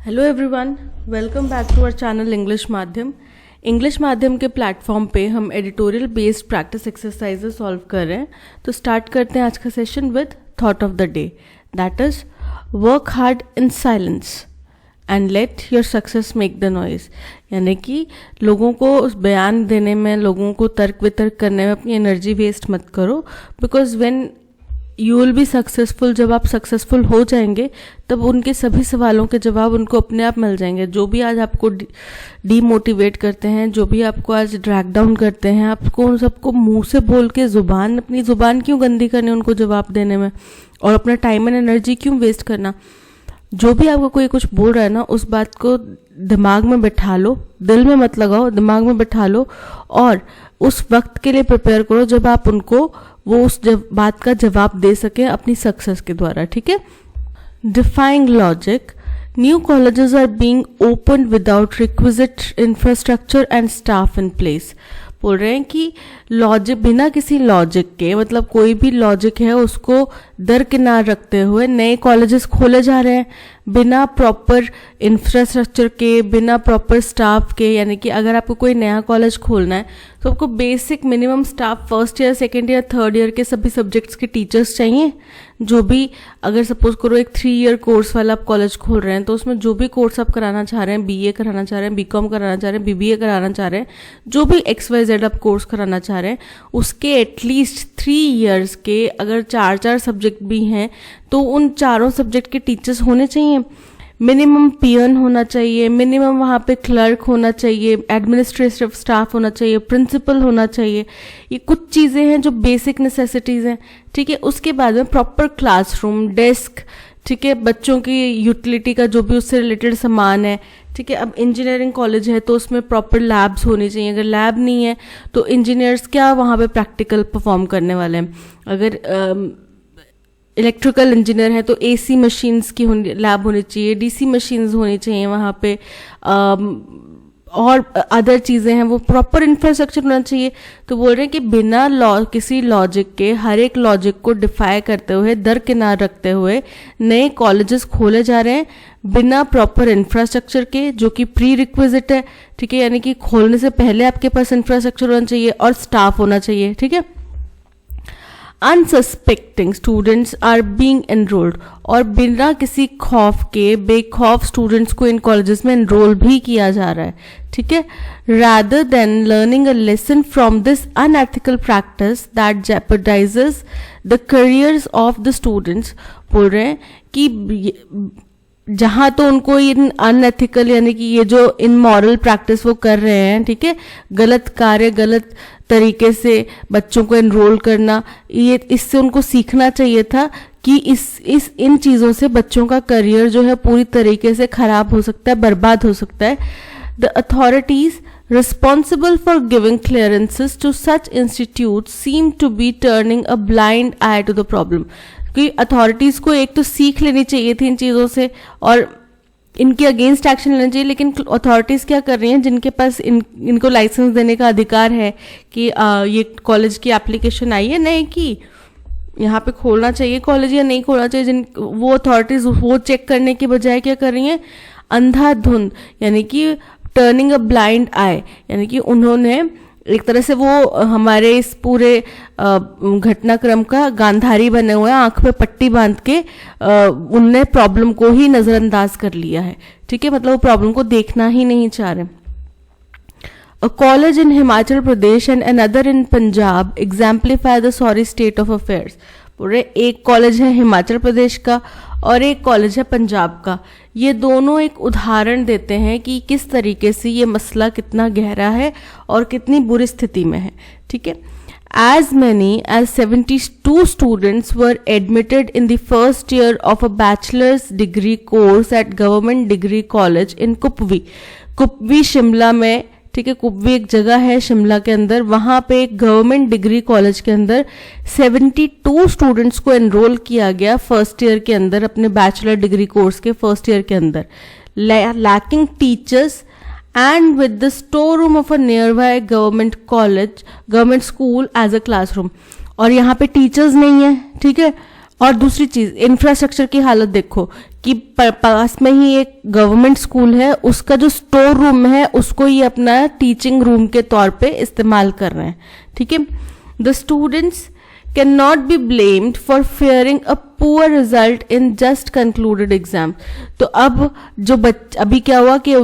Hello everyone, welcome back to our channel English Madhyam. English Madhyam के platform पे हम editorial based practice exercises solve कर रहे हैं। तो स्टार्ट करते हैं आज का session with thought of the day, that is work hard in silence and let your success make the noise. यानी कि लोगों को उस बयान देने में, लोगों को तर्क वितर्क करने में अपनी एनर्जी वेस्ट मत करो, because when you will be successful, जब आप सक्सेसफुल हो जाएंगे तब उनके सभी सवालों के जवाब उनको अपने आप मिल जाएंगे। जो भी आज आपको डीमोटिवेट करते हैं, जो भी आपको आज ड्रैग डाउन करते हैं, आपको उन सबको मुंह से बोल के अपनी जुबान क्यों गंदी करनी उनको जवाब देने में, और अपना टाइम एंड एनर्जी क्यों वेस्ट करना। जो भी आपको कोई कुछ बोल रहा है ना, उस बात को दिमाग में बैठा लो, दिल में मत लगाओ, दिमाग में बैठा लो और उस वक्त के लिए प्रिपेयर करो जब आप उनको वो उस बात का जवाब दे सकें अपनी सक्सेस के द्वारा। ठीक है। Defying logic, new colleges are being open without requisite infrastructure and staff in place. बोल रहे हैं कि लॉजिक, बिना किसी लॉजिक के, मतलब कोई भी लॉजिक है उसको दरकिनार रखते हुए नए कॉलेजेस खोले जा रहे हैं, बिना प्रॉपर इंफ्रास्ट्रक्चर के, बिना प्रॉपर स्टाफ के। यानी कि अगर आपको कोई नया कॉलेज खोलना है तो आपको basic minimum staff, first year, second year, third year के सभी सब्जेक्ट्स के टीचर्स चाहिए। जो भी, अगर सपोज करो एक 3 ईयर कोर्स वाला आप कॉलेज खोल रहे हैं तो उसमें जो भी कोर्स आप कराना चाह रहे हैं, BA कराना चाह रहे हैं, BCom कराना चाह रहे हैं, BBA कराना चाह रहे हैं, जो भी XYZ आप कोर्स कराना चाह रहे हैं, उसके एटलीस्ट 3 ईयर्स के अगर 4 सब्जेक्ट भी हैं तो उन चारों सब्जेक्ट के टीचर्स होने चाहिए। मिनिमम पियन होना चाहिए, मिनिमम वहाँ पे क्लर्क होना चाहिए, एडमिनिस्ट्रेटिव स्टाफ होना चाहिए, प्रिंसिपल होना चाहिए। ये कुछ चीज़ें हैं जो बेसिक नेसेसिटीज़ हैं। ठीक है। उसके बाद में प्रॉपर क्लासरूम, डेस्क, ठीक है, बच्चों की यूटिलिटी का जो भी उससे रिलेटेड सामान है। ठीक है। अब इंजीनियरिंग कॉलेज है तो उसमें प्रॉपर लैब्स होनी चाहिए। अगर लैब नहीं है तो इंजीनियर्स क्या वहाँ पे प्रैक्टिकल परफॉर्म करने वाले हैं। अगर इलेक्ट्रिकल इंजीनियर है तो AC मशीन्स की लैब होनी चाहिए, DC मशीन्स होनी चाहिए वहाँ पे, और अदर चीज़ें हैं, वो प्रॉपर इंफ्रास्ट्रक्चर होना चाहिए। तो बोल रहे हैं कि बिना किसी लॉजिक के, हर एक लॉजिक को डिफाई करते हुए, दरकिनार रखते हुए नए कॉलेजेस खोले जा रहे हैं बिना प्रॉपर इंफ्रास्ट्रक्चर के, जो कि प्री रिक्विजिट है। ठीक है। यानी कि खोलने से पहले आपके पास इंफ्रास्ट्रक्चर होना चाहिए और स्टाफ होना चाहिए। ठीक है। Unsuspecting students are being enrolled, और बिना किसी खौफ के बेखौफ स्टूडेंट्स को इन कॉलेजेस में एनरोल भी किया जा रहा है। ठीक है। Rather than learning a lesson from this unethical practice that jeopardises the careers of the students. बोल रहे हैं कि जहां तो उनको इन अनएथिकल, यानी कि ये जो इनमॉरल प्रैक्टिस वो कर रहे हैं, ठीक है, गलत कार्य, गलत तरीके से बच्चों को एनरोल करना, ये इससे उनको सीखना चाहिए था कि इन चीज़ों से बच्चों का करियर जो है पूरी तरीके से खराब हो सकता है, बर्बाद हो सकता है। The authorities responsible for giving clearances to such institutes seem to be turning a blind eye to the problem। कि अथॉरिटीज को एक तो सीख लेनी चाहिए थी इन चीज़ों से और इनके अगेंस्ट एक्शन लेना चाहिए, लेकिन अथॉरिटीज क्या कर रही हैं, जिनके पास इनको लाइसेंस देने का अधिकार है कि ये कॉलेज की एप्लीकेशन आई है नए की, यहाँ पे खोलना चाहिए कॉलेज या नहीं खोलना चाहिए, वो अथॉरिटीज वो चेक करने के बजाय क्या कर रही हैं, अंधाधुंध, यानी कि टर्निंग अ ब्लाइंड आई, यानी कि उन्होंने एक तरह से वो हमारे इस पूरे घटनाक्रम का गांधारी बने हुए हैं, आंख पे पट्टी बांध के उनने प्रॉब्लम को ही नजरअंदाज कर लिया है। ठीक है। मतलब वो प्रॉब्लम को देखना ही नहीं चाह रहे। A college in Himachal Pradesh and another in Punjab exemplify the sorry state of affairs। पूरे एक कॉलेज है हिमाचल प्रदेश का और एक कॉलेज है पंजाब का। ये दोनों एक उदाहरण देते हैं कि किस तरीके से ये मसला कितना गहरा है और कितनी बुरी स्थिति में है। ठीक है। As many as 72 students were admitted in the first year of a bachelor's degree course at Government Degree College in Kupvi. Kupvi Shimla में, ठीक है, कुपवी एक जगह है शिमला के अंदर, वहां पे एक गवर्नमेंट डिग्री कॉलेज के अंदर 72 स्टूडेंट्स को एनरोल किया गया फर्स्ट ईयर के अंदर, अपने बैचलर डिग्री कोर्स के फर्स्ट ईयर के अंदर, lacking teachers and with the store room of a near by government school as a classroom. और यहाँ पे टीचर्स नहीं है, ठीक है, और दूसरी चीज, इंफ्रास्ट्रक्चर की हालत देखो कि पास में ही एक गवर्नमेंट स्कूल है, उसका जो स्टोर रूम है उसको ये अपना टीचिंग रूम के तौर पे इस्तेमाल कर रहे हैं, ठीक है। The students can not be blamed for faring a poor result in just concluded exam. तो अब जो अभी क्या हुआ कि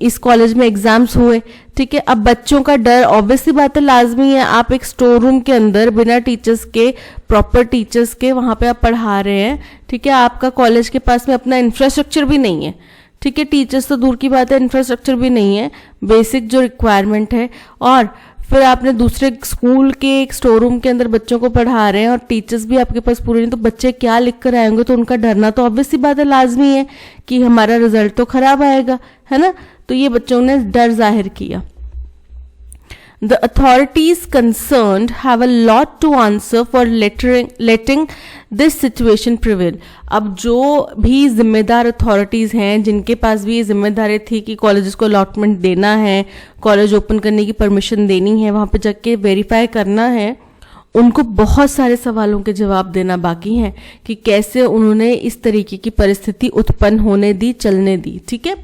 इस कॉलेज में एग्जाम्स हुए, ठीक है। अब बच्चों का डर, ऑब्वियसली बात है, लाजमी है। आप एक स्टोर रूम के अंदर बिना टीचर्स के, प्रॉपर टीचर्स के वहां पे आप पढ़ा रहे हैं, ठीक है। आपका कॉलेज के पास में अपना इंफ्रास्ट्रक्चर भी नहीं है, ठीक है। टीचर्स तो दूर की बात है, इंफ्रास्ट्रक्चर भी नहीं है, बेसिक जो रिक्वायरमेंट है। और फिर आपने दूसरे स्कूल के एक स्टोर रूम के अंदर बच्चों को पढ़ा रहे हैं और टीचर्स भी आपके पास पूरे नहीं, तो बच्चे क्या लिख कर आएंगे? तो उनका डरना तो ऑब्वियसली बात है, लाजमी है कि हमारा रिजल्ट तो खराब आएगा, है ना। तो ये बच्चों ने डर जाहिर किया। The authorities concerned have a lot to answer for letting this situation prevail. अब जो भी जिम्मेदार अथॉरिटीज हैं, जिनके पास भी ये जिम्मेदारी थी कि कॉलेजेस को अलॉटमेंट देना है, कॉलेज ओपन करने की परमिशन देनी है, वहां पे जाके वेरीफाई करना है, उनको बहुत सारे सवालों के जवाब देना बाकी हैं कि कैसे उन्होंने इस तरीके की परिस्थिति उत्पन्न होने दी, चलने दी, ठीक है।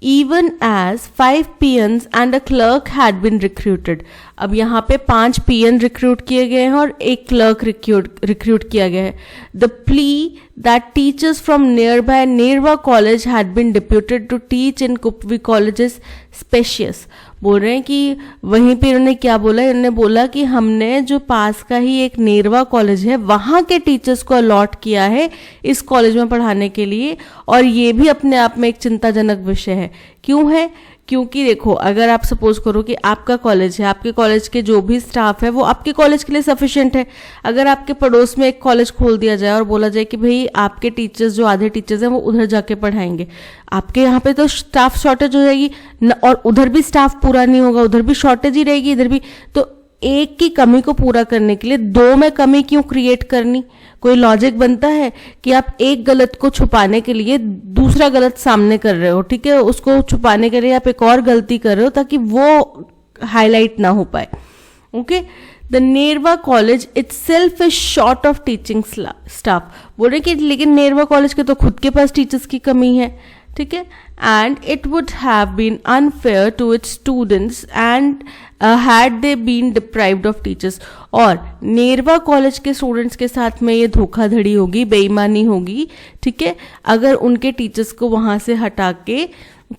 Even as 5 peons and a clerk had been recruited. अब यहाँ पे 5 peon रिक्रूट किए गए हैं और एक क्लर्क रिक्रूट किया गया है। The plea that teachers from nearby Nerva College had been deputed to teach in Kupvi colleges specious. बोल रहे हैं कि वहीं पे इन्होंने क्या बोला, इन्होंने बोला कि हमने जो पास का ही एक नेरवा कॉलेज है वहां के टीचर्स को अलॉट किया है इस कॉलेज में पढ़ाने के लिए। और ये भी अपने आप में एक चिंताजनक विषय है। क्यों है? क्योंकि देखो, अगर आप सपोज करो कि आपका कॉलेज है, आपके कॉलेज के जो भी स्टाफ है वो आपके कॉलेज के लिए सफिशिएंट है। अगर आपके पड़ोस में एक कॉलेज खोल दिया जाए और बोला जाए कि भाई आपके टीचर्स, जो आधे टीचर्स हैं वो उधर जाके पढ़ाएंगे, आपके यहाँ पे तो स्टाफ शॉर्टेज हो जाएगी और उधर भी स्टाफ पूरा नहीं होगा, उधर भी शॉर्टेज ही रहेगी, इधर भी। तो एक की कमी को पूरा करने के लिए दो में कमी क्यों क्रिएट करनी? कोई लॉजिक बनता है कि आप एक गलत को छुपाने के लिए दूसरा गलत सामने कर रहे हो, ठीक है। उसको छुपाने के लिए आप एक और गलती कर रहे हो ताकि वो हाईलाइट ना हो पाए, okay. The Nerwa college itself is short of teaching staff. बोल रहे कि लेकिन नेरवा कॉलेज के तो खुद के पास टीचर्स की कमी है, ठीक है। And it would have been unfair to its students and had they been deprived of teachers. और नेरवा कॉलेज के स्टूडेंट्स के साथ में ये धोखाधड़ी होगी, बेईमानी होगी, ठीक है, अगर उनके टीचर्स को वहां से हटा के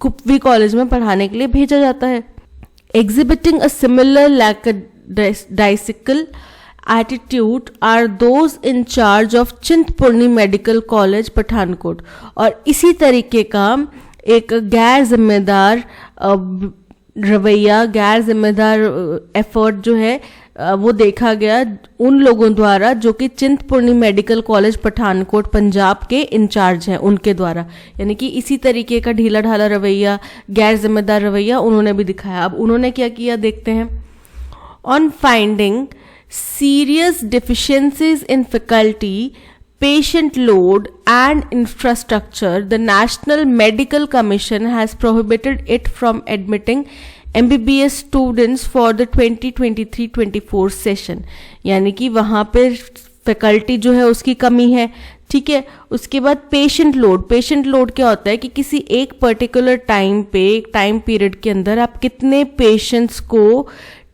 कुपवी कॉलेज में पढ़ाने के लिए भेजा जाता है। Exhibiting a similar lackadaisical attitude are those in charge of Chintpurni medical college Pathankot. और इसी तरीके का एक गैर जिम्मेदार रवैया, गैर जिम्मेदार एफर्ट जो है वो देखा गया उन लोगों द्वारा जो कि चिंतपूर्णी मेडिकल कॉलेज पठानकोट पंजाब के इंचार्ज हैं, उनके द्वारा। यानी कि इसी तरीके का ढीला ढाला रवैया, गैर जिम्मेदार रवैया उन्होंने भी दिखाया। अब उन्होंने क्या किया देखते हैं। On finding serious deficiencies in faculty, patient load and infrastructure, the National Medical Commission has prohibited it from admitting MBBS students for the 2023-24 session। यानी कि वहां पे फैकल्टी जो है उसकी कमी है, ठीक है। उसके बाद पेशेंट लोड, पेशेंट लोड क्या होता है कि किसी एक पर्टिकुलर टाइम पे, एक टाइम पीरियड के अंदर आप कितने पेशेंट्स को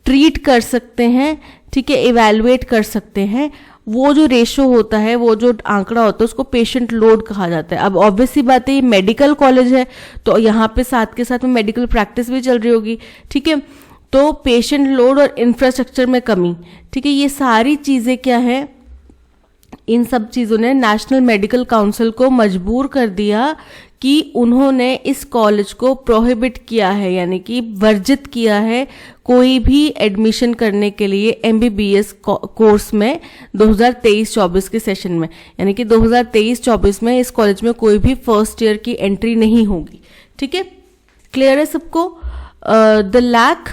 ट्रीट कर सकते हैं, ठीक है, इवैल्यूएट कर सकते हैं। वो जो रेशो होता है, वो जो आंकड़ा होता है, उसको पेशेंट लोड कहा जाता है। अब ऑब्वियसली बात है ये मेडिकल कॉलेज है तो यहाँ पे साथ के साथ में मेडिकल प्रैक्टिस भी चल रही होगी, ठीक है। तो पेशेंट लोड और इंफ्रास्ट्रक्चर में कमी, ठीक है, ये सारी चीजें क्या है, इन सब चीजों ने नेशनल मेडिकल काउंसिल को मजबूर कर दिया कि उन्होंने इस कॉलेज को प्रोहिबिट किया है, यानी कि वर्जित किया है कोई भी एडमिशन करने के लिए एमबीबीएस कोर्स में 2023-24 के सेशन में। यानी कि 2023-24 में इस कॉलेज में कोई भी फर्स्ट ईयर की एंट्री नहीं होगी, ठीक है। क्लियर है सबको? The lack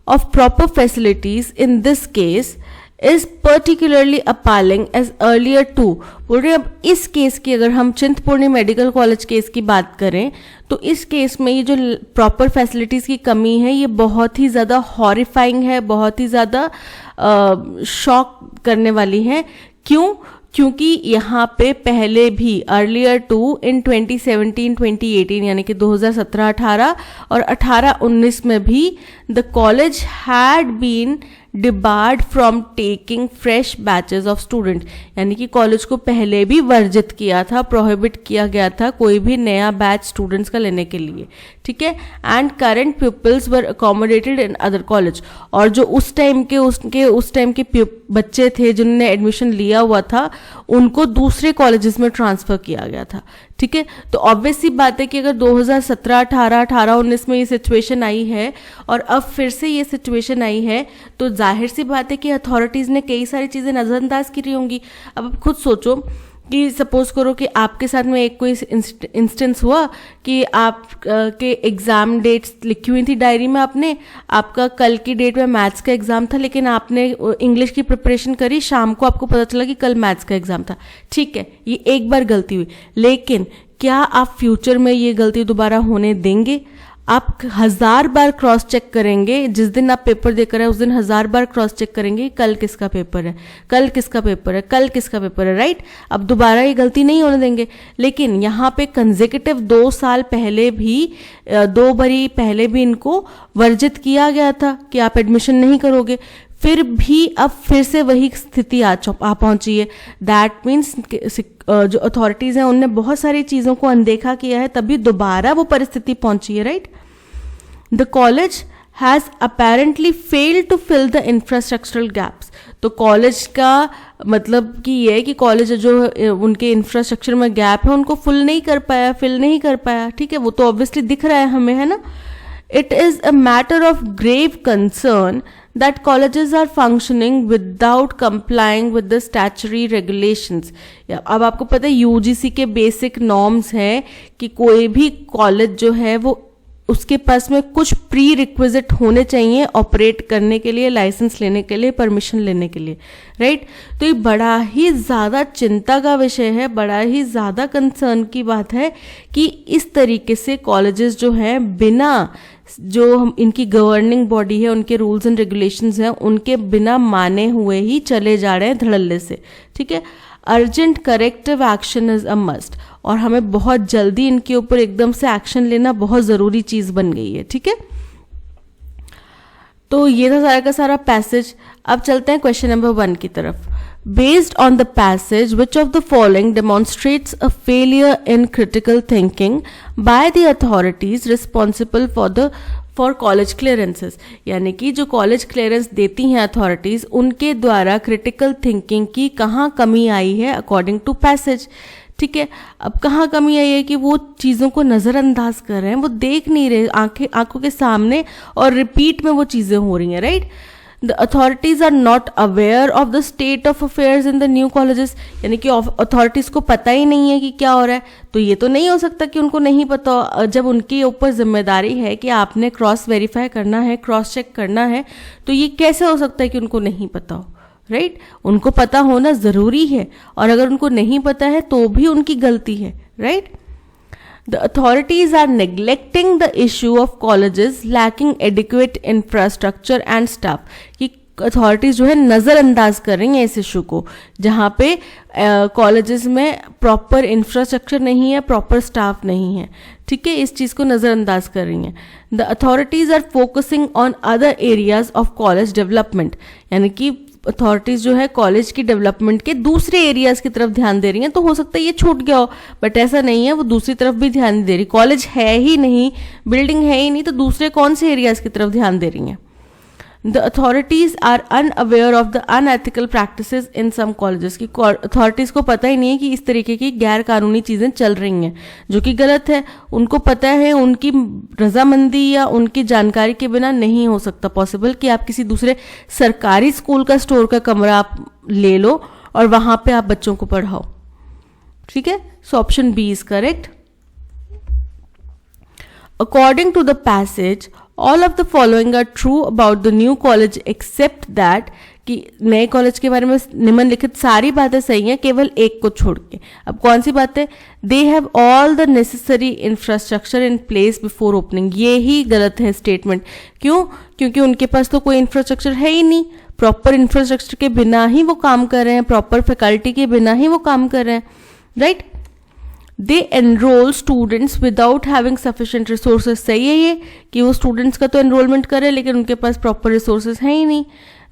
of proper facilities in this case is particularly appalling as earlier too. बोल रहे अब इस केस की, अगर हम चिंतपूर्णी मेडिकल कॉलेज केस की बात करें तो इस केस में ये जो प्रॉपर फैसिलिटीज की कमी है ये बहुत ही ज्यादा हॉरिफाइंग है, बहुत ही ज्यादा शॉक करने वाली है। क्यों? क्योंकि यहाँ पे पहले भी अर्लियर टू इन 2017-2018 यानी कि 2017-18 और 18-19 में भी the college had been debarred from taking fresh batches of student, यानी कि कॉलेज को पहले भी वर्जित किया था, प्रोहिबिट किया गया था कोई भी नया बैच स्टूडेंट्स का लेने के लिए, ठीक है। And current peoples were accommodated in other college, और जो उस टाइम के बच्चे थे जिन्होंने एडमिशन लिया हुआ था उनको दूसरे कॉलेजेस में ट्रांसफर किया गया था, ठीक है। तो ऑब्वियस सी बात है कि अगर 2017-18, 18-19 में ये सिचुएशन आई है और अब फिर से ये सिचुएशन आई है, तो जाहिर सी बात है कि अथॉरिटीज़ ने कई सारी चीज़ें नज़रअंदाज की होंगी। अब आप खुद सोचो कि सपोज करो कि आपके साथ में एक कोई इंस्टेंस हुआ कि आप के एग्ज़ाम डेट्स लिखी हुई थी डायरी में, आपका कल की डेट में मैथ्स का एग्ज़ाम था, लेकिन आपने इंग्लिश की प्रिपरेशन करी, शाम को आपको पता चला कि कल मैथ्स का एग्ज़ाम था, ठीक है, ये एक बार गलती हुई, लेकिन क्या आप फ्यूचर में ये गलती दोबारा होने देंगे? आप 1000 बार क्रॉस चेक करेंगे, जिस दिन आप पेपर देकर आए उस दिन 1000 बार क्रॉस चेक करेंगे कल किसका पेपर है, कल किसका पेपर है, कल किसका पेपर है, राइट। अब दोबारा ये गलती नहीं होने देंगे। लेकिन यहाँ पे कंसेक्यूटिव 2 साल पहले भी 2 बारी पहले भी इनको वर्जित किया गया था कि आप एडमिशन नहीं करोगे, फिर भी अब फिर से वही स्थिति आ पहुंची है। दैट मीन्स जो अथॉरिटीज़ हैं उनने बहुत सारी चीज़ों को अनदेखा किया है, तभी दोबारा वो परिस्थिति पहुंची है, right. The college has apparently failed to fill the infrastructural gaps. तो कॉलेज का मतलब कि ये है कि कॉलेज जो उनके इंफ्रास्ट्रक्चर में गैप है उनको फिल नहीं कर पाया, ठीक है, वो तो ऑब्वियसली दिख रहा है हमें, है ना। It is a matter of grave concern that colleges are functioning without complying with the statutory regulations. अब आपको पता है यूजीसी के बेसिक नॉर्म्स हैं कि कोई भी कॉलेज जो है वो उसके पास में कुछ प्री रिक्विजिट होने चाहिए ऑपरेट करने के लिए, लाइसेंस लेने के लिए, परमिशन लेने के लिए, राइट। तो ये बड़ा ही ज़्यादा चिंता का विषय है, बड़ा ही ज़्यादा कंसर्न की बात है कि इस तरीके से कॉलेजेस जो हैं बिना जो हम इनकी गवर्निंग बॉडी है, उनके रूल्स एंड रेगुलेशंस हैं, उनके बिना माने हुए ही चले जा रहे हैं धड़ल्ले से, ठीक है। Urgent corrective action is a must, और हमें बहुत जल्दी इनके ऊपर एकदम से एक्शन लेना बहुत ज़रूरी चीज़ बन गई है, ठीक है। तो ये था सारा का सारा पैसेज। अब चलते हैं क्वेश्चन नंबर 1 की तरफ। Based on the passage, which of the following demonstrates a failure in critical thinking by the authorities responsible for college clearances? यानी कि जो कॉलेज क्लियरेंस देती हैं अथॉरिटीज, उनके द्वारा क्रिटिकल थिंकिंग की कहाँ कमी आई है अकॉर्डिंग टू पैसेज, ठीक है। अब कहाँ कमी आई है कि वो चीज़ों को नज़रअंदाज कर रहे हैं, वो देख नहीं रहे आंखों के सामने, और रिपीट में वो चीज़ें हो रही हैं, right. The authorities are not aware of the state of affairs in the new colleges, यानी कि अथॉरिटीज़ को पता ही नहीं है कि क्या हो रहा है। तो ये तो नहीं हो सकता कि उनको नहीं पता हो, जब उनके ऊपर जिम्मेदारी है कि आपने क्रॉस वेरीफाई करना है, क्रॉस चेक करना है, तो ये कैसे हो सकता है कि उनको नहीं पता हो, राइट। उनको पता होना ज़रूरी है, और अगर उनको नहीं पता है तो भी उनकी गलती है, right. The authorities are neglecting the issue of colleges lacking adequate infrastructure and staff, कि अथॉरिटीज़ जो है नज़रअंदाज कर रही हैं इस इशू को, जहाँ पे कॉलेजेस में प्रॉपर इंफ्रास्ट्रक्चर नहीं है, प्रॉपर स्टाफ नहीं है, ठीक है, इस चीज़ को नज़रअंदाज कर रही हैं। The authorities are focusing on other areas of college development, यानी कि अथॉरिटीज़ जो है कॉलेज की डेवलपमेंट के दूसरे एरियाज़ की तरफ ध्यान दे रही हैं। तो हो सकता है ये छूट गया हो, बट ऐसा नहीं है, वो दूसरी तरफ भी ध्यान दे रही। कॉलेज है ही नहीं, बिल्डिंग है ही नहीं, तो दूसरे कौन से एरियाज़ की तरफ ध्यान दे रही हैं। The authorities are unaware of the unethical practices in some colleges, की अथॉरिटीज़ को पता ही नहीं है कि इस तरीके की गैर कानूनी चीज़ें चल रही हैं जो कि गलत है। उनको पता है, उनकी रजामंदी या उनकी जानकारी के बिना नहीं हो सकता पॉसिबल कि आप किसी दूसरे सरकारी स्कूल का स्टोर का कमरा आप ले लो और वहाँ पे आप बच्चों को पढ़ाओ, ठीक है। So option B is correct. According to the passage, all of the following are true about the new college except that, कि नए कॉलेज के बारे में निम्नलिखित सारी बातें सही हैं केवल एक को छोड़ के। अब कौन सी बातें? They have all the necessary infrastructure in place before opening, ये ही गलत है स्टेटमेंट। क्यों? क्योंकि उनके पास तो कोई इंफ्रास्ट्रक्चर है ही नहीं, प्रॉपर इंफ्रास्ट्रक्चर के बिना ही वो काम कर रहे हैं, प्रॉपर फैकल्टी के बिना ही वो काम कर रहे हैं, right. They enrol students without having sufficient resources. सही है ये कि वो स्टूडेंट्स का तो एनरोलमेंट करे लेकिन उनके पास प्रॉपर रिसोर्सेज हैं ही नहीं।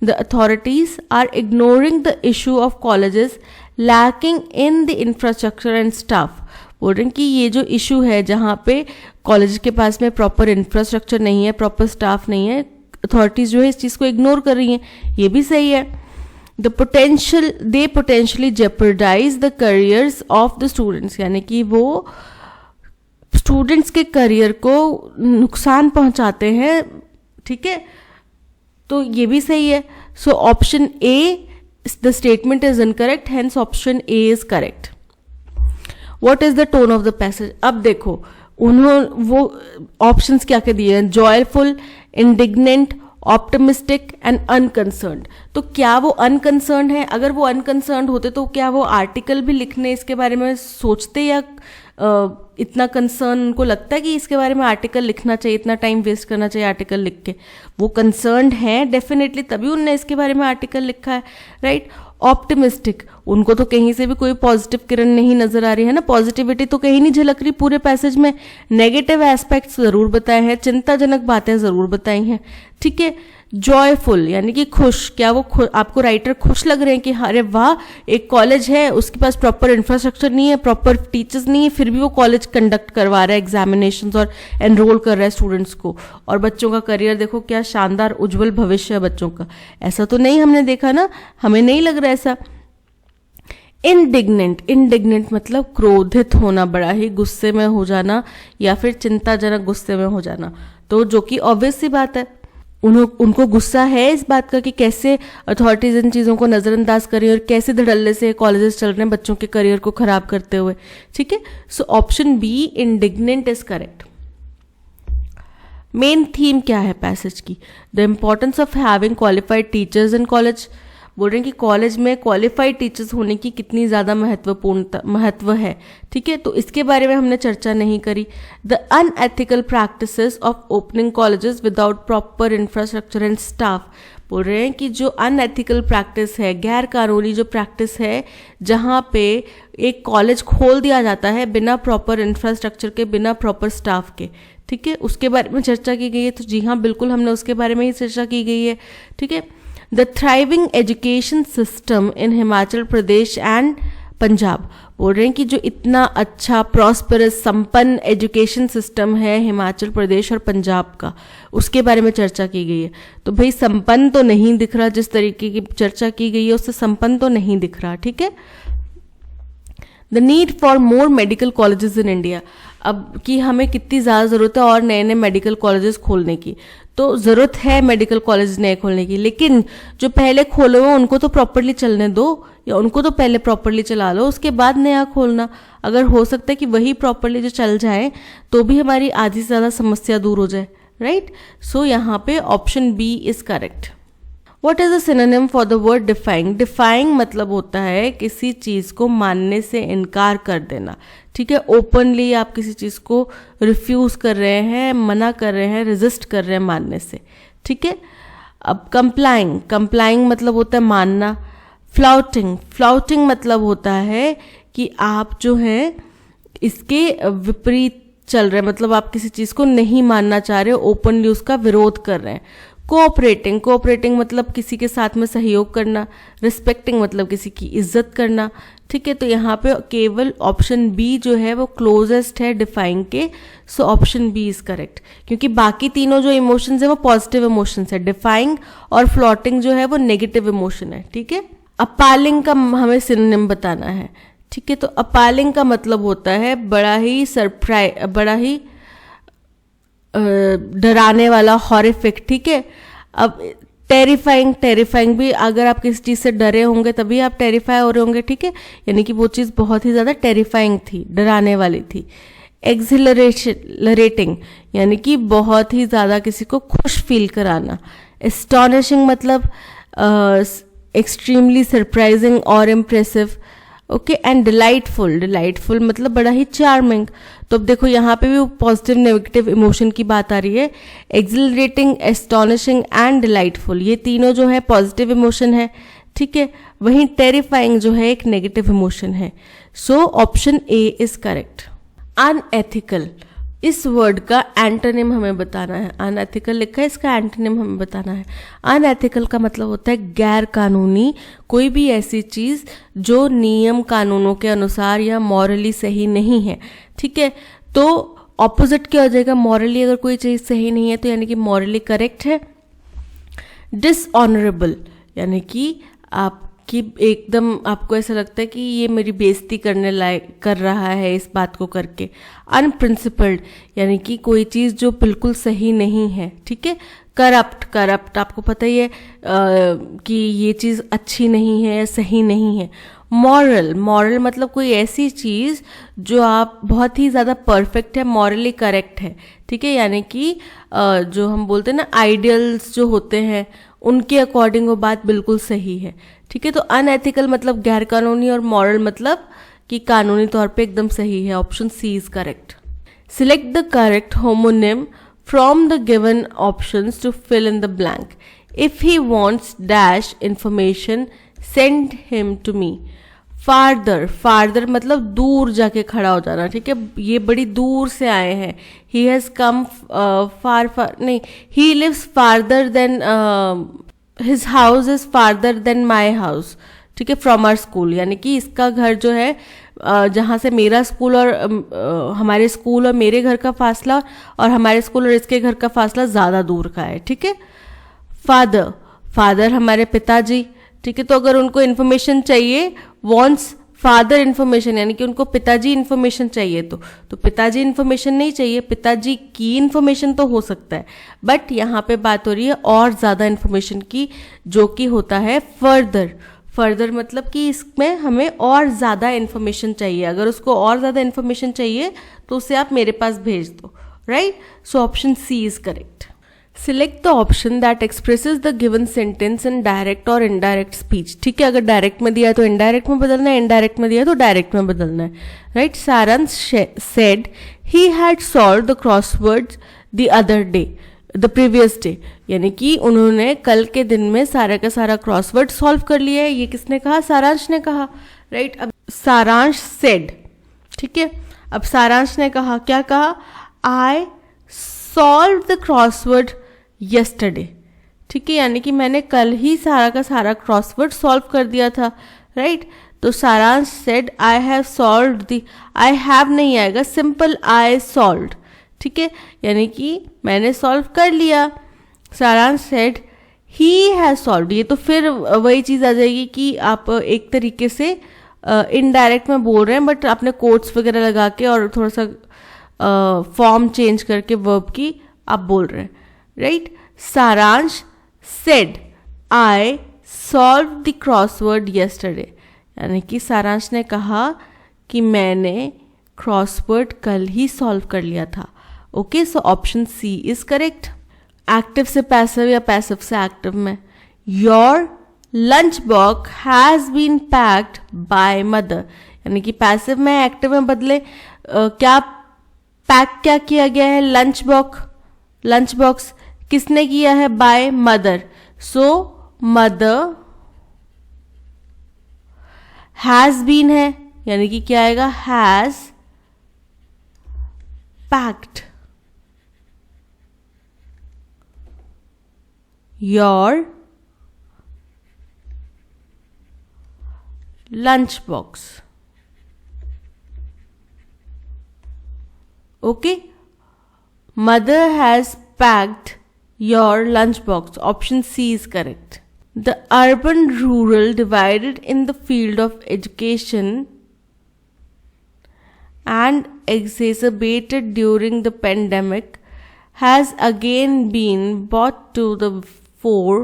The authorities are ignoring the issue of colleges lacking in the infrastructure and staff. बोल रहे हैं कि ये जो इशू है जहाँ पे कॉलेज के पास में प्रॉपर इंफ्रास्ट्रक्चर नहीं है, प्रॉपर स्टाफ नहीं है, अथॉरिटीज जो है इस चीज़ को इग्नोर कर रही हैं, ये भी सही है। They potentially jeopardise the careers of the students, यानी कि वो स्टूडेंट्स के करियर को नुकसान पहुंचाते हैं, ठीक है, तो ये भी सही है। So option A, the statement is incorrect, hence option A is correct. What is the tone of the passage? अब देखो उन्होंने वो ऑप्शंस क्या क्या दिए हैं, जॉयफुल, इंडिग्नेंट, ऑप्टिमिस्टिक एंड अनकंसर्न्ड। तो क्या वो अनकंसर्न्ड है? अगर वो अनकंसर्न्ड होते तो क्या वो आर्टिकल भी लिखने इसके बारे में सोचते, या इतना कंसर्न उनको लगता है कि इसके बारे में आर्टिकल लिखना चाहिए, इतना टाइम वेस्ट करना चाहिए आर्टिकल लिख के? वो कंसर्न्ड हैं डेफिनेटली, तभी उनने इसके बारे में आर्टिकल लिखा है, राइट। ऑप्टिमिस्टिक, उनको तो कहीं से भी कोई पॉजिटिव किरण नहीं नजर आ रही है ना, पॉजिटिविटी तो कहीं नहीं झलक रही पूरे पैसेज में। नेगेटिव एस्पेक्ट्स जरूर बताए हैं, चिंताजनक बातें जरूर बताई हैं, ठीक है। जॉयफुल यानी कि खुश, क्या वो आपको राइटर खुश लग रहे हैं कि अरे वाह एक कॉलेज है, उसके पास प्रॉपर इंफ्रास्ट्रक्चर नहीं है, प्रॉपर टीचर्स नहीं है, फिर भी वो कॉलेज कंडक्ट करवा रहा है एग्जामिनेशंस और एनरोल कर रहा है स्टूडेंट्स को, और बच्चों का करियर देखो क्या शानदार उज्जवल भविष्य है बच्चों का। ऐसा तो नहीं हमने देखा ना, हमें नहीं लग रहा ऐसा। इंडिग्नेंट मतलब क्रोधित होना, बड़ा ही गुस्से में हो जाना या फिर चिंताजनक गुस्से में हो जाना, तो जो कि ऑब्वियस सी बात है, उनको गुस्सा है इस बात का कि कैसे अथॉरिटीज इन चीज़ों को नज़रअंदाज कर रही है और कैसे धड़ल्ले से कॉलेजेस चल रहे हैं बच्चों के करियर को खराब करते हुए, ठीक है। So option B indignant is correct. Main theme क्या है पैसेज की? The importance of having qualified teachers in college. बोल रहे हैं कि कॉलेज में क्वालिफाइड टीचर्स होने की कितनी ज़्यादा महत्व है, ठीक है, तो इसके बारे में हमने चर्चा नहीं करी। The unethical practices of opening colleges without proper infrastructure and staff. बोल रहे हैं कि जो अनएथिकल प्रैक्टिस है, गैर कानूनी जो प्रैक्टिस है, जहाँ पे एक कॉलेज खोल दिया जाता है बिना प्रॉपर इंफ्रास्ट्रक्चर के, बिना प्रॉपर स्टाफ के, ठीक है, उसके बारे में चर्चा की गई है। तो जी हाँ, बिल्कुल हमने उसके बारे में ही चर्चा की गई है, ठीक है। The thriving education system in Himachal Pradesh and Punjab. बोल रहे हैं कि जो इतना अच्छा प्रॉस्परस संपन्न एजुकेशन सिस्टम है हिमाचल प्रदेश और पंजाब का, उसके बारे में चर्चा की गई है। तो भाई संपन्न तो नहीं दिख रहा, जिस तरीके की चर्चा की गई है उससे संपन्न तो नहीं दिख रहा, ठीक है। The need for more medical colleges in India. अब कि हमें कितनी ज़्यादा ज़रूरत है और नए नए मेडिकल कॉलेजेस खोलने की, तो ज़रूरत है मेडिकल कॉलेज नए खोलने की, लेकिन जो पहले खोले हुए उनको तो प्रॉपरली चलने दो, या उनको तो पहले प्रॉपरली चला लो, उसके बाद नया खोलना। अगर हो सकता है कि वही प्रॉपरली जो चल जाए तो भी हमारी आधी से ज़्यादा समस्या दूर हो जाए, राइट। सो यहाँ पे option B is correct. What is a synonym for the word defying? Defying मतलब होता है किसी चीज़ को मानने से इनकार कर देना, ठीक है। ओपनली आप किसी चीज़ को रिफ्यूज़ कर रहे हैं, मना कर रहे हैं, रेजिस्ट कर रहे हैं मानने से, ठीक है। अब कंप्लाइंग मतलब होता है मानना। फ्लाउटिंग मतलब होता है कि आप जो है इसके विपरीत चल रहे हैं, मतलब आप किसी चीज़ को नहीं मानना चाह रहे हो, ओपनली उसका विरोध कर रहे हैं। कोऑपरेटिंग मतलब किसी के साथ में सहयोग करना। रिस्पेक्टिंग मतलब किसी की इज्जत करना, ठीक है। तो यहाँ पे केवल ऑप्शन बी जो है वो क्लोजेस्ट है डिफाइंग के, so option B is correct, क्योंकि बाकी तीनों जो इमोशंस है वो पॉजिटिव इमोशंस है, डिफाइंग और फ्लॉटिंग जो है वो नेगेटिव इमोशन है, ठीक है। अपालिंग का हमें सिनोनिम बताना है, ठीक है। तो अपालिंग का मतलब होता है बड़ा ही डराने वाला, हॉरिफिक, ठीक है। अब टेरिफाइंग भी, अगर आप किसी चीज़ से डरे होंगे तभी आप टेरिफाई हो रहे होंगे, ठीक है, यानी कि वो चीज़ बहुत ही ज़्यादा टेरिफाइंग थी, डराने वाली थी। एक्सिलरेटिंग यानी कि बहुत ही ज़्यादा किसी को खुश फील कराना। एस्टॉनिशिंग मतलब एक्सट्रीमली सरप्राइजिंग और impressive, okay, and delightful, delightful मतलब बड़ा ही चार्मिंग। तो अब देखो यहाँ पे भी पॉजिटिव नेगेटिव इमोशन की बात आ रही है। एक्सिलरेटिंग, एस्टोनिशिंग एंड डिलाइटफुल, ये तीनों जो है पॉजिटिव इमोशन है, ठीक है। वहीं टेरिफाइंग जो है एक नेगेटिव इमोशन है। So option A is correct. Unethical, इस वर्ड का एंटोनिम हमें बताना है। अनएथिकल लिखा है, इसका एंटोनिम हमें बताना है। अनएथिकल का मतलब होता है गैर कानूनी, कोई भी ऐसी चीज जो नियम कानूनों के अनुसार या मॉरली सही नहीं है, ठीक है। तो ऑपोजिट क्या हो जाएगा, मॉरली अगर कोई चीज सही नहीं है तो यानी कि मॉरली करेक्ट है। डिसऑनरेबल यानी कि आपकी एकदम आपको ऐसा लगता है कि ये मेरी बेइज्जती करने लायक कर रहा है इस बात को करके। अनप्रिंसिपल्ड यानी कि कोई चीज़ जो बिल्कुल सही नहीं है, ठीक है। करप्ट, करप्ट आपको पता ही है कि ये चीज़ अच्छी नहीं है, सही नहीं है। मॉरल, मॉरल मतलब कोई ऐसी चीज़ जो आप बहुत ही ज़्यादा परफेक्ट है, मॉरली करेक्ट है, ठीक है। यानी कि जो हम बोलते हैं ना आइडियल्स जो होते हैं उनके अकॉर्डिंग वो बात बिल्कुल सही है, ठीक है। तो अनएथिकल मतलब गैर कानूनी और मॉरल मतलब कि कानूनी तौर पे एकदम सही है। Option C is correct. Select the correct homonym from the given options to fill in the blank. If he wants dash information send him to me. Farther, farther मतलब दूर जाके खड़ा हो जाना, ठीक है। ये बड़ी दूर से आए हैं। He has come far far, नहीं, he lives farther than, his house is farther than my house, ठीक है, फ्रॉम आवर स्कूल। यानी कि इसका घर जो है जहाँ से मेरा स्कूल और हमारे स्कूल और मेरे घर का फासला और हमारे स्कूल और इसके घर का फासला ज़्यादा दूर का है, ठीक है। फादर, फादर हमारे पिताजी, ठीक है। तो अगर उनको इन्फॉर्मेशन चाहिए, वॉन्ट्स फादर इन्फॉर्मेशन यानी कि उनको पिताजी इन्फॉर्मेशन चाहिए, तो पिताजी इन्फॉर्मेशन नहीं चाहिए, पिताजी की इन्फॉर्मेशन तो हो सकता है, बट यहाँ पे बात हो रही है और ज़्यादा इन्फॉर्मेशन की, जो कि होता है फर्दर। फर्दर मतलब कि इसमें हमें और ज़्यादा इन्फॉर्मेशन चाहिए। अगर उसको और ज़्यादा इन्फॉर्मेशन चाहिए तो उसे आप मेरे पास भेज दो, right. So option C is correct. Select the option that expresses the given sentence in direct और इनडायरेक्ट स्पीच, ठीक है। अगर डायरेक्ट में दिया है तो इनडायरेक्ट में बदलना है, इनडायरेक्ट में दिया है तो डायरेक्ट में बदलना है, राइट। सारांश said he had solve the crosswords the other day, the previous day, यानी कि उन्होंने कल के दिन में सारा का सारा क्रॉसवर्ड सॉल्व कर लिया है। ये किसने कहा, सारांश ने कहा, राइट। अब सारांश सेड, ठीक है। अब सारांश ने कहा, क्या कहा, I solve the crossword yesterday, ठीक है। यानी कि मैंने कल ही सारा का सारा क्रॉसवर्ड सॉल्व कर दिया था, राइट। तो सारांश said I have solved the, I have नहीं आएगा, सिंपल आई सॉल्व्ड, ठीक है। यानी कि मैंने सॉल्व कर लिया। सारांश सेड ही हैज सॉल्व्ड, ये तो फिर वही चीज़ आ जाएगी कि आप एक तरीके से इनडायरेक्ट में बोल रहे हैं, बट आपने कोट्स वगैरह लगा के और थोड़ा सा फॉर्म चेंज करके वर्ब की आप बोल रहे हैं, राइट। सारांश said I solve the crossword yesterday, यानी कि सारांश ने कहा कि मैंने क्रॉसवर्ड कल ही सॉल्व कर लिया था। Okay, so option C is correct. Active से पैसिव या पैसिव से एक्टिव में, your lunch box has been packed by mother, यानी कि पैसिव में एक्टिव में बदले क्या पैक क्या किया गया है, लंच बॉक्स, लंच बॉक्स किसने किया है, by mother. So mother has been है, यानी कि क्या आएगा, has packed your lunch box. Okay, mother has packed your lunch box. Option C is correct. The urban rural divided in the field of education and exacerbated during the pandemic has again been brought to the fore.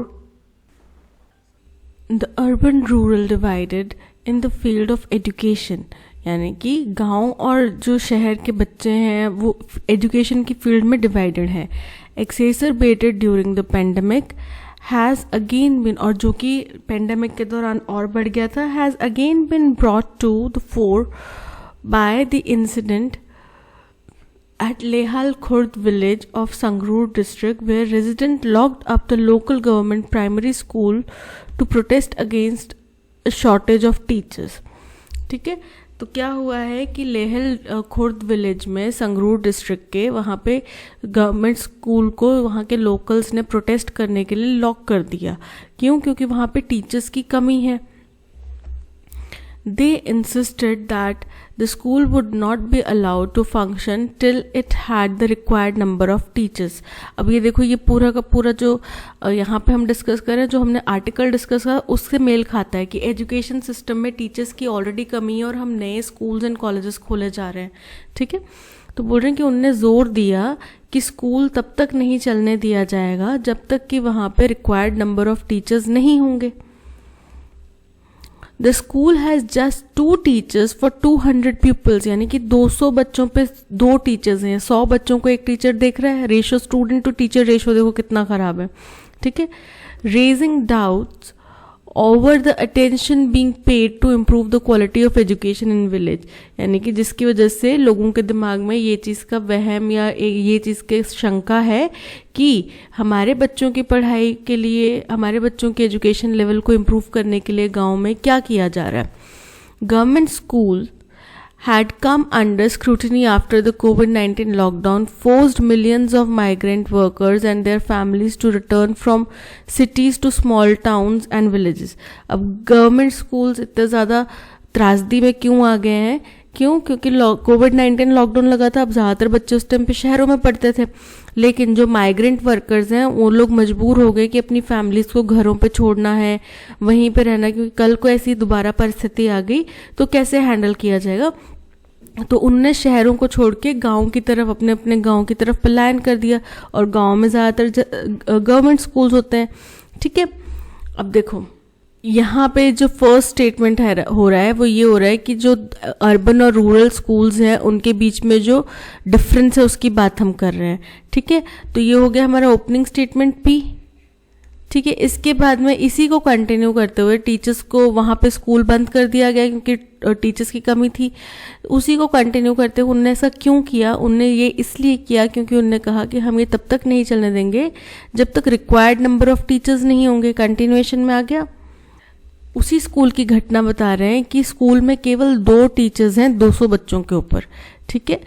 The urban rural divided in the field of education, यानी कि गांव और जो शहर के बच्चे हैं वो एजुकेशन की फील्ड में डिवाइडेड है। Exacerbated during the pandemic has again been, और जो कि पेंडेमिक के दौरान और बढ़ गया था, has again been brought to the fore by the incident at Lehal Khurd village of Sangrur district, where residents locked up the local government primary school to protest against a shortage of teachers. ठीक है, तो क्या हुआ है कि लेहल Khurd village में Sangrur district के वहाँ पे गवर्नमेंट स्कूल को वहाँ के लोकल्स ने प्रोटेस्ट करने के लिए लॉक कर दिया. क्यों? क्योंकि वहाँ पे टीचर्स की कमी है. They insisted that the school would not be allowed to function till it had the required number of teachers. अब ये देखो, ये पूरा का पूरा जो यहाँ पे हम डिस्कस कर रहे हैं, जो हमने आर्टिकल डिस्कस करा, उससे मेल खाता है कि एजुकेशन सिस्टम में टीचर्स की ऑलरेडी कमी है और हम नए स्कूल्स एंड कॉलेजेस खोले जा रहे हैं. ठीक है, तो बोल रहे हैं कि उनने जोर दिया कि स्कूल तब तक नहीं चलने दिया जाएगा जब तक कि वहाँ पे रिक्वायर्ड नंबर ऑफ टीचर्स नहीं होंगे. The school has just 2 teachers for 200 pupils, यानी कि 200 बच्चों पे 2 टीचर्स हैं. 100 बच्चों को एक टीचर देख रहा है. Ratio student to teacher ratio देखो कितना खराब है. ठीक है, raising doubts over the attention being paid to improve the quality of education in village, यानी कि जिसकी वजह से लोगों के दिमाग में ये चीज़ का वहम या ये चीज़ की शंका है कि हमारे बच्चों की पढ़ाई के लिए, हमारे बच्चों के एजुकेशन लेवल को इम्प्रूव करने के लिए गांव में क्या किया जा रहा है. Government school had come under scrutiny after the COVID-19 lockdown forced millions of migrant workers and their families to return from cities to small towns and villages. अब गवर्नमेंट स्कूल्स इतने ज़्यादा त्रासदी में क्यों आ गए हैं? क्यों? क्योंकि COVID-19 लॉकडाउन लगा था. अब ज़्यादातर बच्चे उस टाइम पे शहरों में पढ़ते थे, लेकिन जो माइग्रेंट वर्कर्स हैं वो लोग मजबूर हो गए कि अपनी फैमिलीज़ को घरों पे छोड़ना है, वहीं पे रहना, क्योंकि कल को ऐसी दोबारा परिस्थिति आ गई तो कैसे हैंडल किया जाएगा. तो उनने शहरों को छोड़ के गाँव की तरफ, अपने अपने गाँव की तरफ पलायन कर दिया, और गाँव में ज़्यादातर गवर्नमेंट स्कूल्स होते हैं. ठीक है, अब देखो यहाँ पे जो फर्स्ट स्टेटमेंट हो रहा है वो ये हो रहा है कि जो अर्बन और रूरल स्कूल्स हैं उनके बीच में जो डिफरेंस है उसकी बात हम कर रहे हैं. ठीक है, तो ये हो गया हमारा ओपनिंग स्टेटमेंट पी. ठीक है, इसके बाद में इसी को कंटिन्यू करते हुए टीचर्स को वहाँ पे स्कूल बंद कर दिया गया क्योंकि टीचर्स की कमी थी. उसी को कंटिन्यू करते हुए उनने ऐसा क्यों किया? उनने ये इसलिए किया क्योंकि उनने कहा कि हम ये तब तक नहीं चलने देंगे जब तक रिक्वायर्ड नंबर ऑफ टीचर्स नहीं होंगे. कंटिन्यूएशन में आ गया. उसी स्कूल की घटना बता रहे हैं कि स्कूल में केवल 2 टीचर्स हैं 200 बच्चों के ऊपर. ठीक है,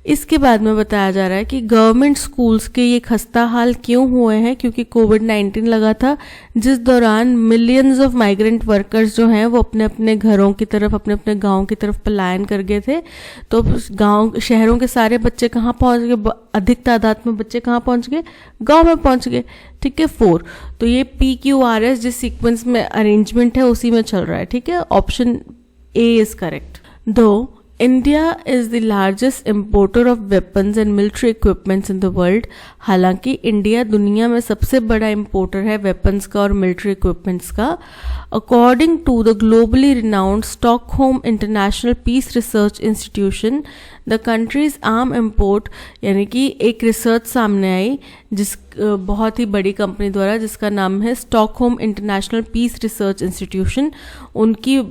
इसके बाद में बताया जा रहा है कि गवर्नमेंट स्कूल्स के ये खस्ता हाल क्यों हुए हैं, क्योंकि COVID-19 लगा था, जिस दौरान मिलियंस ऑफ माइग्रेंट वर्कर्स जो हैं वो अपने अपने घरों की तरफ, अपने अपने गांव की तरफ पलायन कर गए थे. तो गांव शहरों के सारे बच्चे कहाँ पहुँच गए? अधिक तादाद में बच्चे कहाँ पहुँच गए? गाँव में पहुँच गए. ठीक है, 4. तो ये PQRS जिस सीक्वेंस में अरेंजमेंट है उसी में चल रहा है. ठीक है, ऑप्शन ए इज करेक्ट. दो India is the largest importer of weapons and military equipments in the world. हालांकि इंडिया दुनिया में सबसे बड़ा इम्पोर्टर है वेपन्स का और मिलिट्री इक्विपमेंट्स का. According to the globally renowned Stockholm International Peace Research Institution, the country's arm import, यानी कि एक रिसर्च सामने आई जिस बहुत ही बड़ी कंपनी द्वारा, जिसका नाम है Stockholm International Peace Research Institution, उनकी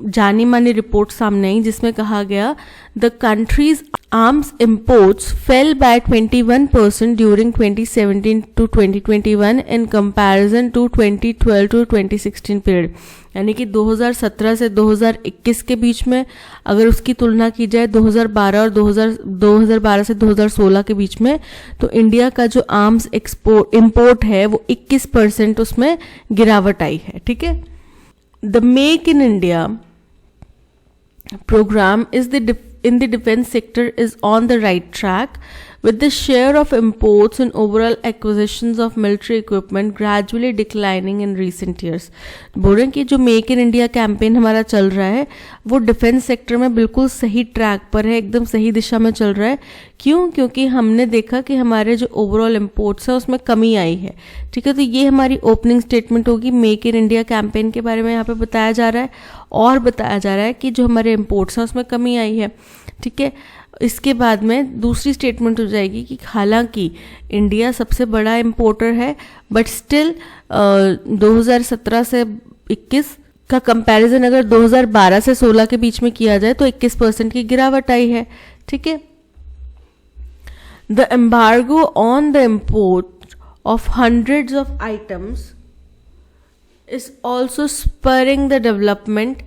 जानी मानी रिपोर्ट सामने आई जिसमें कहा गया the country's arms imports fell by 21% during 2017 to 2021 in comparison to 2012 to 2016 period. यानी कि 2017 से 2021 के बीच में अगर उसकी तुलना की जाए 2012 और 2012 से 2016 के बीच में, तो इंडिया का जो आर्म्स इम्पोर्ट है वो 21% उसमें गिरावट आई है. ठीक है, the make in India program is in the defense sector is on the right track, with the share of imports and overall acquisitions of military equipment gradually declining in recent years. बोल रहे हैं कि जो make in India campaign हमारा चल रहा है वो डिफेंस सेक्टर में बिल्कुल सही ट्रैक पर है, एकदम सही दिशा में चल रहा है. क्यों? क्योंकि हमने देखा कि हमारे जो ओवरऑल इम्पोर्ट्स है उसमें कमी आई है. ठीक है, तो ये हमारी ओपनिंग स्टेटमेंट होगी. मेक इन इंडिया कैंपेन के बारे में यहाँ पे बताया जा रहा है और बताया जा रहा है कि जो हमारे इम्पोर्ट्स हैं उसमें कमी आई है. ठीक है, इसके बाद में दूसरी स्टेटमेंट हो जाएगी कि हालांकि इंडिया सबसे बड़ा इम्पोर्टर है, बट स्टिल 2017 से 21 का कंपैरिजन अगर 2012 से 16 के बीच में किया जाए तो 21% की गिरावट आई है। ठीक है। The embargo on the import of hundreds of items is also spurring the development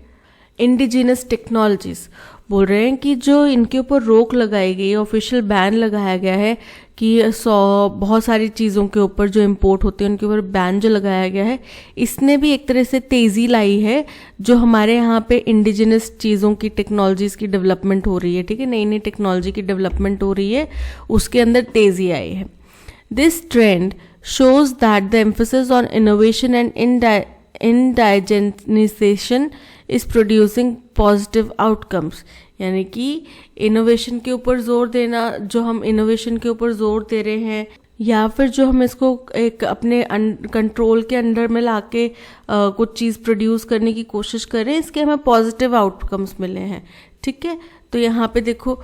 indigenous technologies. बोल रहे हैं कि जो इनके ऊपर रोक लगाई गई है, ऑफिशियल बैन लगाया गया है कि बहुत सारी चीज़ों के ऊपर जो इंपोर्ट होते हैं उनके ऊपर बैन जो लगाया गया है, इसने भी एक तरह से तेज़ी लाई है जो हमारे यहाँ पे इंडिजिनस चीज़ों की टेक्नोलॉजीज़ की डेवलपमेंट हो रही है। ठीक है, नई नई टेक्नोलॉजी की डेवलपमेंट हो रही है, उसके अंदर तेज़ी आई है। This trend shows that the emphasis on innovation and indigenization is producing positive outcomes। यानी कि इनोवेशन के ऊपर जोर देना, जो हम इनोवेशन के ऊपर जोर दे रहे हैं या फिर जो हम इसको एक अपने कंट्रोल के अंडर में लाके कुछ चीज़ प्रोड्यूस करने की कोशिश कर रहे हैं, इसके हमें पॉजिटिव आउटकम्स मिले हैं। ठीक है, तो यहाँ पे देखो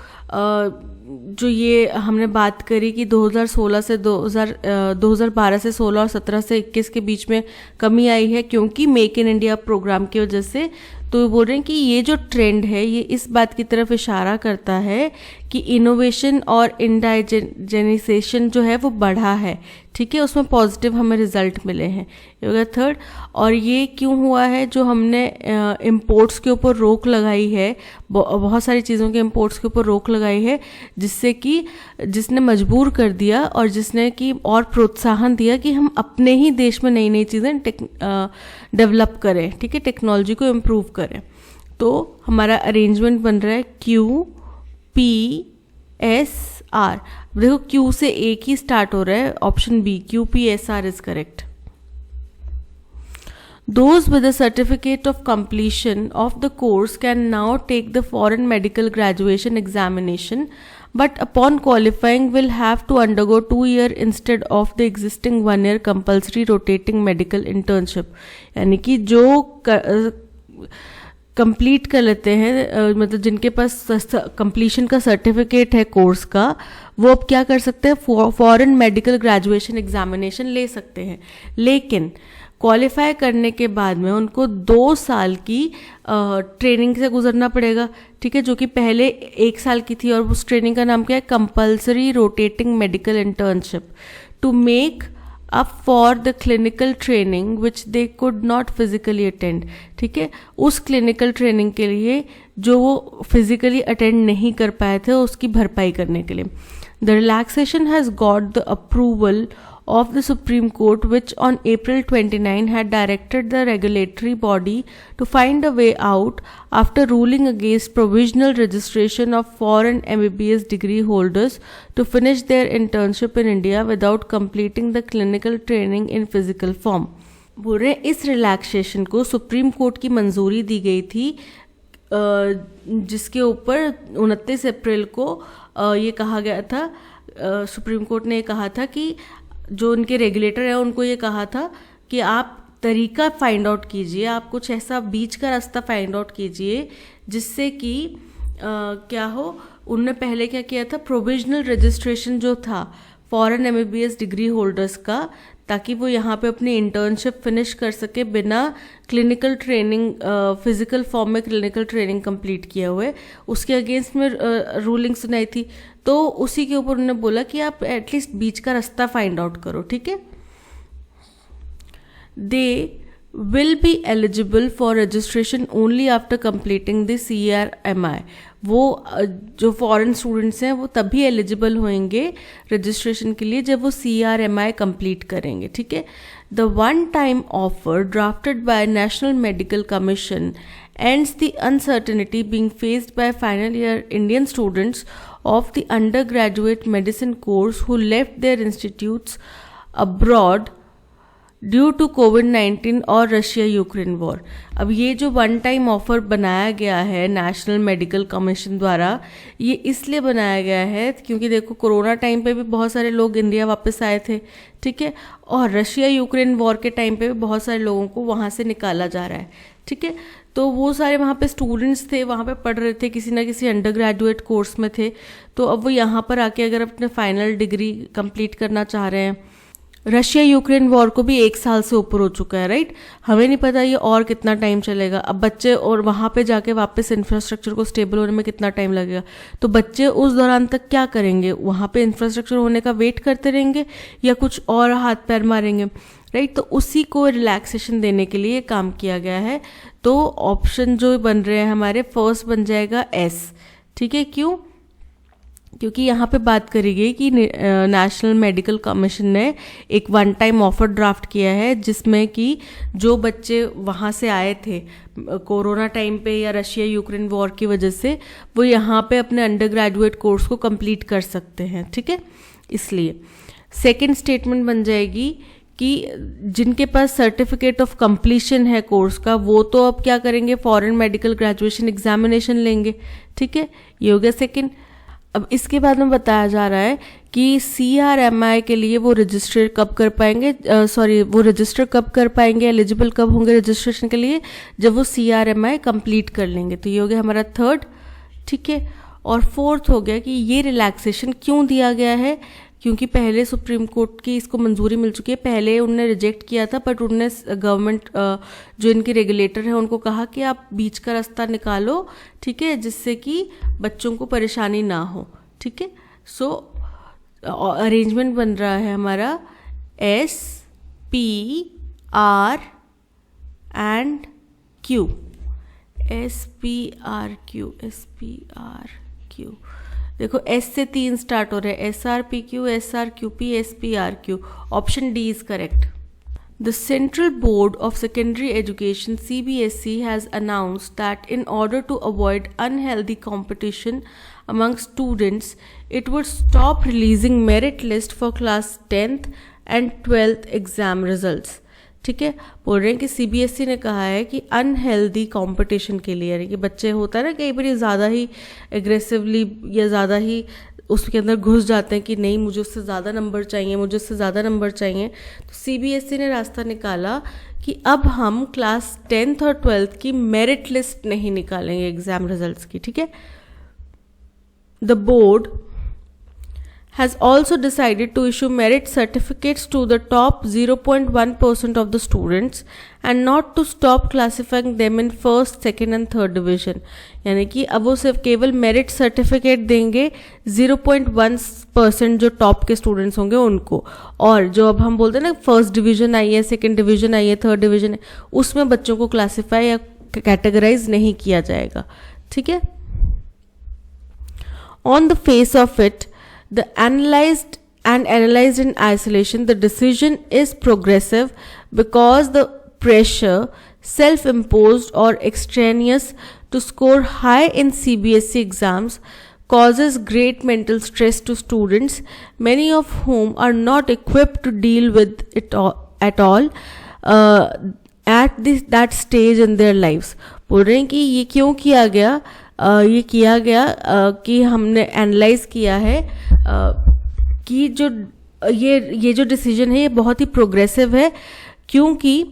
जो ये हमने बात करी कि 2012 से 16 और 17 से 21 के बीच में कमी आई है क्योंकि मेक इन इंडिया प्रोग्राम की वजह से। तो बोल रहे हैं कि ये जो ट्रेंड है ये इस बात की तरफ इशारा करता है कि इनोवेशन और इंडाइजेनाइजेशन जो है वो बढ़ा है। ठीक है, उसमें पॉजिटिव हमें रिजल्ट मिले हैं। ये हो गया थर्ड। और ये क्यों हुआ है, जो हमने इंपोर्ट्स के ऊपर रोक लगाई है, बहुत सारी चीज़ों के इंपोर्ट्स के ऊपर रोक लगाई है, जिसने मजबूर कर दिया और जिसने कि और प्रोत्साहन दिया कि हम अपने ही देश में नई नई चीज़ें डेवलप करें। ठीक है, टेक्नोलॉजी को इम्प्रूव करें। तो हमारा अरेंजमेंट बन रहा है QPSR। देखो Q से एक ही स्टार्ट हो रहा है, option B QPSR is correct. Those with a certificate of completion of the course can now take the foreign medical graduation examination, but upon qualifying will have to undergo 2 year instead of the existing 1 year compulsory rotating medical internship। यानी कि जो complete कर लेते हैं, मतलब जिनके पास completion का certificate है कोर्स का, वो अब क्या कर सकते हैं, फॉरेन मेडिकल ग्रेजुएशन एग्जामिनेशन ले सकते हैं। लेकिन क्वालिफाई करने के बाद में उनको 2 साल की ट्रेनिंग से गुजरना पड़ेगा। ठीक है, जो कि पहले 1 साल की थी, और उस ट्रेनिंग का नाम क्या है, compulsory rotating medical internship, to make up for the clinical training which they could not physically attend। ठीक है, उस clinical training के लिए जो वो physically attend नहीं कर पाए थे उसकी भरपाई करने के लिए। The relaxation has got the approval of the Supreme Court, which on April 29 had directed the regulatory body to find a way out after ruling against provisional registration of foreign MBBS degree holders to finish their internship in India without completing the clinical training in physical form। बोल रहे हैं इस relaxation को supreme court की मंजूरी दी गई थी, जिसके ऊपर 29 अप्रैल को ये कहा गया था, सुप्रीम कोर्ट ने कहा था कि जो उनके रेगुलेटर है उनको ये कहा था कि आप तरीका फाइंड आउट कीजिए, आप कुछ ऐसा बीच का रास्ता फाइंड आउट कीजिए जिससे कि क्या हो। उनने पहले क्या किया था, प्रोविजनल रजिस्ट्रेशन जो था फॉरेन MBBS डिग्री होल्डर्स का, ताकि वो यहाँ पे अपनी इंटर्नशिप फिनिश कर सके बिना क्लिनिकल ट्रेनिंग, फिजिकल फॉर्म में क्लिनिकल ट्रेनिंग कंप्लीट किए हुए। उसके अगेंस्ट में रूलिंग सुनाई थी, तो उसी के ऊपर उन्होंने बोला कि आप एटलीस्ट बीच का रास्ता फाइंड आउट करो। ठीक है, दे will be eligible for registration only after completing the CRMI। वो जो फॉरेन स्टूडेंट्स हैं वो तभी एलिजिबल होंगे रजिस्ट्रेशन के लिए जब वो CRMI कंप्लीट करेंगे। ठीक है, the one time offer drafted bye national medical commission ends the uncertainty being faced by final year Indian students of the undergraduate medicine course who left their institutes abroad due to कोविड-19 और Russia Ukraine war. अब ये जो one time offer बनाया गया है national medical commission द्वारा, ये इसलिए बनाया गया है क्योंकि देखो कोरोना टाइम पे भी बहुत सारे लोग इंडिया वापस आए थे। ठीक है, और रशिया यूक्रेन वॉर के टाइम पे भी बहुत सारे लोगों को वहाँ से निकाला जा रहा है। ठीक है, तो वो सारे वहाँ पे स्टूडेंट्स थे, वहाँ पे पढ़ रहे थे, किसी ना किसी अंडर ग्रेजुएट कोर्स में थे, तो अब वो यहाँ पर आके अगर अपने फाइनल डिग्री कंप्लीट करना चाह रहे हैं। रशिया यूक्रेन वॉर को भी 1 साल से ऊपर हो चुका है, राइट। हमें नहीं पता ये और कितना टाइम चलेगा। अब बच्चे और वहाँ पे जाके वापस इंफ्रास्ट्रक्चर को स्टेबल होने में कितना टाइम लगेगा, तो बच्चे उस दौरान तक क्या करेंगे? वहाँ पे इंफ्रास्ट्रक्चर होने का वेट करते रहेंगे या कुछ और हाथ पैर मारेंगे, राइट। तो उसी को रिलैक्सेशन देने के लिए काम किया गया है। तो ऑप्शन जो बन रहे हैं हमारे, फर्स्ट बन जाएगा एस, ठीक है। क्यों? क्योंकि यहाँ पे बात करी गई कि नेशनल मेडिकल कमीशन ने एक वन टाइम ऑफर ड्राफ्ट किया है, जिसमें कि जो बच्चे वहाँ से आए थे कोरोना टाइम पे या रशिया यूक्रेन वॉर की वजह से, वो यहाँ पे अपने अंडर ग्रेजुएट कोर्स को कंप्लीट कर सकते हैं, ठीक है। इसलिए सेकंड स्टेटमेंट बन जाएगी कि जिनके पास सर्टिफिकेट ऑफ कंप्लीशन है कोर्स का, वो तो अब क्या करेंगे? फॉरेन मेडिकल ग्रेजुएशन एग्जामिनेशन लेंगे, ठीक है। ये हो गया सेकेंड। अब इसके बाद में बताया जा रहा है कि CRMI के लिए वो रजिस्टर कब कर पाएंगे, वो रजिस्टर कब कर पाएंगे, एलिजिबल कब होंगे रजिस्ट्रेशन के लिए? जब वो CRMI कंप्लीट कर लेंगे। तो ये हो गया हमारा थर्ड, ठीक है। और फोर्थ हो गया कि ये रिलैक्सेशन क्यों दिया गया है? क्योंकि पहले सुप्रीम कोर्ट की इसको मंजूरी मिल चुकी है। पहले उन्होंने रिजेक्ट किया था, बट उन्होंने गवर्नमेंट जो इनके रेगुलेटर है उनको कहा कि आप बीच का रास्ता निकालो, ठीक है, जिससे कि बच्चों को परेशानी ना हो, ठीक है। सो अरेंजमेंट बन रहा है हमारा SPR एंड Q, SPRQ। देखो S से 3 स्टार्ट हो रहे हैं, SRPQ, SRQP, SPRQ। Option D is correct. The Central Board of Secondary Education CBSE has announced that in order to avoid unhealthy competition among students, it would stop releasing merit list for class 10th and 12th exam results. ठीक है, बोल रहे हैं कि CBSE ने कहा है कि अनहेल्दी कंपटीशन के लिए, यानी कि बच्चे होता है ना कई बार ज़्यादा ही एग्रेसिवली या ज़्यादा ही उसके अंदर घुस जाते हैं कि नहीं मुझे उससे ज़्यादा नंबर चाहिए, मुझे उससे ज़्यादा नंबर चाहिए। तो CBSE ने रास्ता निकाला कि अब हम क्लास 10th और 12th की मेरिट लिस्ट नहीं निकालेंगे एग्ज़ाम रिजल्ट्स की, ठीक है। The board has also decided to issue merit certificates to the top 0.1% of the students and not to stop classifying them in first, second and third division. यानी कि अब वो सिर्फ केवल मेरिट सर्टिफिकेट देंगे 0.1% जो टॉप के स्टूडेंट्स होंगे उनको, और जो अब हम बोलते हैं ना फर्स्ट डिवीजन आई है, सेकेंड डिवीजन आई है, थर्ड डिवीजन है, उसमें बच्चों को क्लासीफाई या कैटेगराइज नहीं किया जाएगा, ठीक है। On the face of it, analyzed in isolation, the decision is progressive because the pressure, self-imposed or extraneous, to score high in CBSE exams causes great mental stress to students, many of whom are not equipped to deal with it at all at that stage in their lives. बोल रहे हैं कि ये क्यों किया गया? ये किया गया कि हमने एनालाइज किया है कि जो ये जो डिसीजन है ये बहुत ही प्रोग्रेसिव है, क्योंकि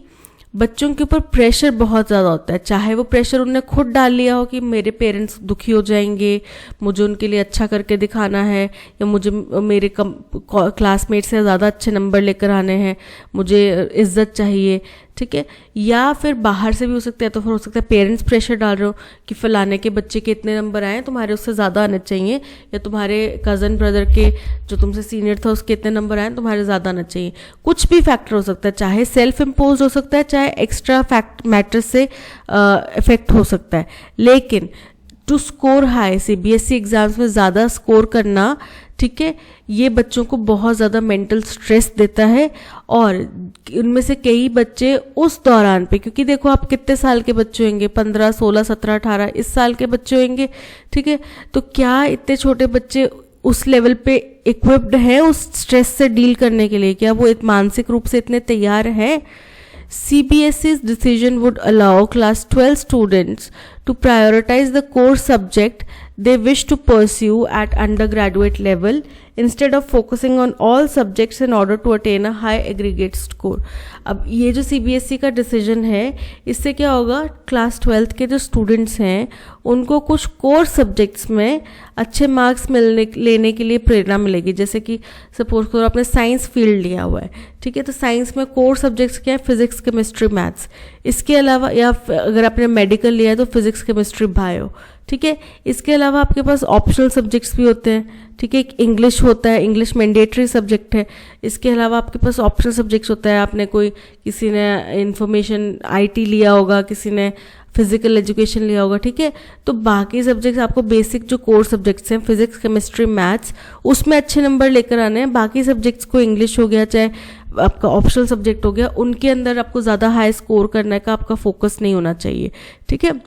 बच्चों के ऊपर प्रेशर बहुत ज़्यादा होता है। चाहे वो प्रेशर उन्होंने खुद डाल लिया हो कि मेरे पेरेंट्स दुखी हो जाएंगे, मुझे उनके लिए अच्छा करके दिखाना है, या मुझे मेरे क्लासमेट से ज़्यादा अच्छे नंबर लेकर आने हैं, मुझे इज्जत चाहिए, ठीक है। या फिर बाहर से भी हो सकता है, तो फिर हो सकता है पेरेंट्स प्रेशर डाल रहे हो कि फलाने के बच्चे के इतने नंबर आए, तुम्हारे उससे ज़्यादा आने चाहिए, या तुम्हारे कज़न ब्रदर के जो तुमसे सीनियर था उसके इतने नंबर आए, तुम्हारे ज़्यादा आना चाहिए। कुछ भी फैक्टर हो सकता है, चाहे सेल्फ इम्पोज हो सकता है, चाहे एक्स्ट्रा फैक्ट मैटर से इफेक्ट हो सकता है। लेकिन to score high, CBSE exams में ज़्यादा स्कोर करना, ठीक है, ये बच्चों को बहुत ज़्यादा मेंटल स्ट्रेस देता है। और उनमें से कई बच्चे उस दौरान पे, क्योंकि देखो आप कितने साल के बच्चे होंगे, 15, 16, 17, 18 इस साल के बच्चे होंगे, ठीक है। तो क्या इतने छोटे बच्चे उस लेवल पे इक्विप्ड हैं उस स्ट्रेस से डील करने के लिए? क्या वो मानसिक रूप से इतने तैयार हैं? CBSE's decision would allow class 12 students to prioritize the core subject they wish to pursue at undergraduate level instead of focusing on all subjects in order to attain a high aggregate score. अब ये जो CBSE का decision है, इससे क्या होगा, class 12th के जो स्टूडेंट्स हैं उनको कुछ कोर सब्जेक्ट्स में अच्छे मार्क्स लेने के लिए प्रेरणा मिलेगी. जैसे कि सपोज करो आपने साइंस फील्ड लिया हुआ है, ठीक है, तो साइंस में कोर सब्जेक्ट्स क्या है, फिजिक्स, केमिस्ट्री, मैथ्स. इसके अलावा या अगर आपने मेडिकल लिया है तो फिजिक्स, केमिस्ट्री, बायो, ठीक है. इसके अलावा आपके पास ऑप्शनल सब्जेक्ट्स भी होते हैं, ठीक है. इंग्लिश होता है, इंग्लिश मैंडेटरी सब्जेक्ट है. इसके अलावा आपके पास ऑप्शनल सब्जेक्ट्स होता है. आपने किसी ने इंफॉर्मेशन IT लिया होगा, किसी ने फिजिकल एजुकेशन लिया होगा, ठीक है. तो बाकी सब्जेक्ट्स आपको बेसिक जो कोर सब्जेक्ट्स हैं फिजिक्स, केमिस्ट्री, मैथ्स, उसमें अच्छे नंबर लेकर आने हैं. बाकी सब्जेक्ट्स को इंग्लिश हो गया, चाहे आपका ऑप्शनल सब्जेक्ट हो गया, उनके अंदर आपको ज़्यादा हाई स्कोर करने का आपका फोकस नहीं होना चाहिए, ठीक है.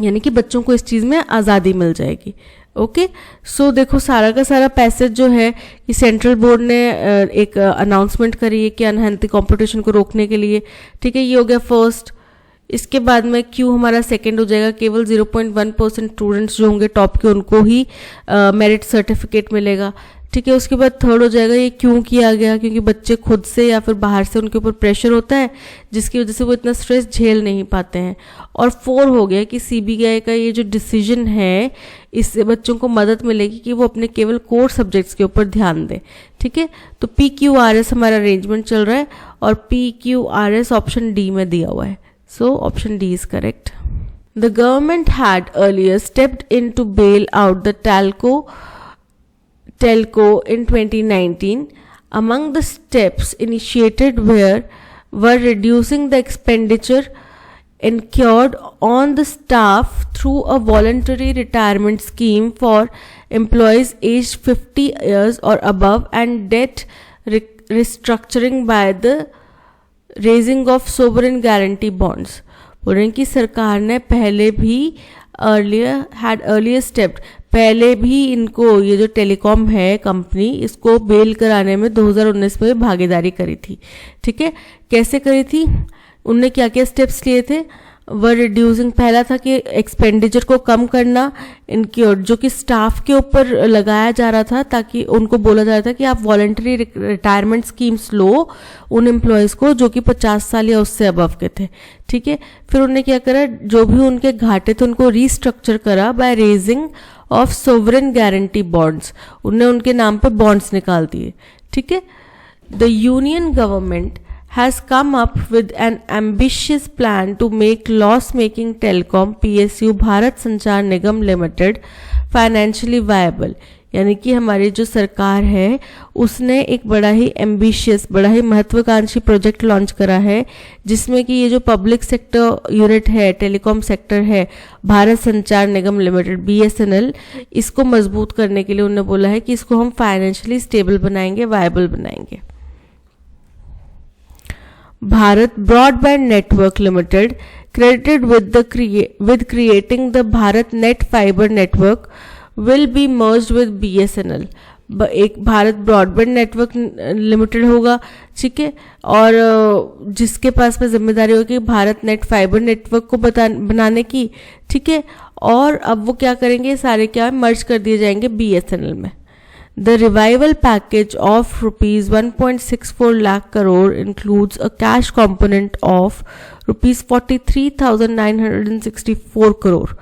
यानी कि बच्चों को इस चीज़ में आज़ादी मिल जाएगी. ओके, सो देखो सारा का सारा पैसेज जो है कि सेंट्रल बोर्ड ने एक अनाउंसमेंट करी है कि अनहेल्थी कंपटीशन को रोकने के लिए, ठीक है. ये हो गया फर्स्ट. इसके बाद में क्यों हमारा सेकंड हो जाएगा, केवल 0.1% स्टूडेंट्स जो होंगे टॉप के उनको ही मेरिट सर्टिफिकेट मिलेगा, ठीक है. उसके बाद थर्ड हो जाएगा ये क्यों किया गया, क्योंकि बच्चे खुद से या फिर बाहर से उनके ऊपर प्रेशर होता है जिसकी वजह से वो इतना स्ट्रेस झेल नहीं पाते हैं. और फोर हो गया कि CBI का ये जो डिसीजन है इससे बच्चों को मदद मिलेगी कि वो अपने केवल कोर सब्जेक्ट्स के ऊपर ध्यान दें, ठीक है. तो PQRS हमारा अरेंजमेंट चल रहा है और PQRS ऑप्शन D में दिया हुआ है. So option D is correct. The government had earlier stepped in to bail out the telco in 2019. Among the steps initiated were reducing the expenditure incurred on the staff through a voluntary retirement scheme for employees aged 50 years or above and debt restructuring by the raising of sovereign guarantee bonds. बोल रहे हैं कि सरकार ने पहले भी earlier step पहले भी इनको ये जो टेलीकॉम है कंपनी इसको बेल कराने में 2019 में भागीदारी करी थी, ठीक है. कैसे करी थी, उनने क्या क्या स्टेप्स लिए थे. वर रिड्यूसिंग, पहला था कि एक्सपेंडिचर को कम करना इनकी और जो कि स्टाफ के ऊपर लगाया जा रहा था, ताकि उनको बोला जा रहा था कि आप वॉलंटरी रिटायरमेंट स्कीम्स लो उन एम्प्लॉयज़ को जो कि 50 साल या उससे अबव के थे, ठीक है. फिर उन्होंने क्या करा, जो भी उनके घाटे थे उनको रीस्ट्रक्चर करा by raising of sovereign guarantee bonds. उनने उनके नाम पे बॉन्ड्स निकाल दिए, ठीक है. The union government has come up with an ambitious plan to make loss-making telecom PSU Bharat संचार निगम लिमिटेड फाइनेंशियली वायबल. यानी कि हमारी जो सरकार है उसने एक बड़ा ही एम्बिशियस, बड़ा ही महत्वाकांक्षी प्रोजेक्ट लॉन्च करा है जिसमें कि ये जो पब्लिक सेक्टर यूनिट है, टेलीकॉम सेक्टर है, भारत संचार निगम लिमिटेड BSNL, इसको मजबूत करने के लिए उन्होंने बोला है कि इसको हम फाइनेंशियली स्टेबल बनाएंगे, वायबल बनाएंगे. Bharat Broadband Network Limited, credited with creating the Bharat Net Fiber Network, will be merged with BSNL. एक भारत ब्रॉडबैंड नेटवर्क लिमिटेड होगा, ठीक है, और जिसके पास में जिम्मेदारी होगी भारत नेट फाइबर नेटवर्क को बनाने की, ठीक है. और अब वो क्या करेंगे, सारे क्या मर्ज कर दिए जाएंगे BSNL में. The revival package of rupees 1.64 lakh crore includes a cash component of rupees 43,964 crore.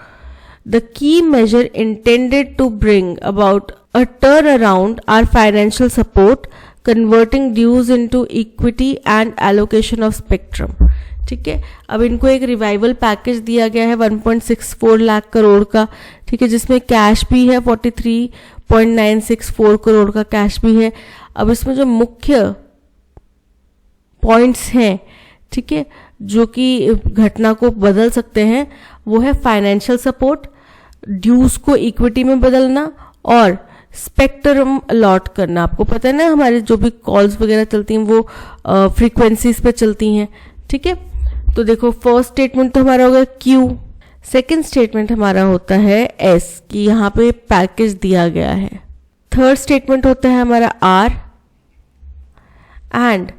The key measure intended to bring about a turnaround are financial support, converting dues into equity and allocation of spectrum. ठीक है. अब इनको एक revival package दिया गया है 1.64 लाख करोड़ का, ठीक है, जिसमें कैश भी है 43.964 करोड़ का कैश भी है. अब इसमें जो मुख्य पॉइंट्स हैं, ठीक है, जो कि घटना को बदल सकते हैं, वो है फाइनेंशियल सपोर्ट, ड्यूज को इक्विटी में बदलना और स्पेक्ट्रम अलॉट करना. आपको पता है ना हमारे जो भी कॉल्स वगैरह चलती हैं वो फ्रीक्वेंसीज पे चलती हैं, ठीक है. तो देखो फर्स्ट स्टेटमेंट तो हमारा होगा Q, सेकेंड स्टेटमेंट हमारा होता है S कि यहाँ पे पैकेज दिया गया है. थर्ड स्टेटमेंट होता है हमारा R एंड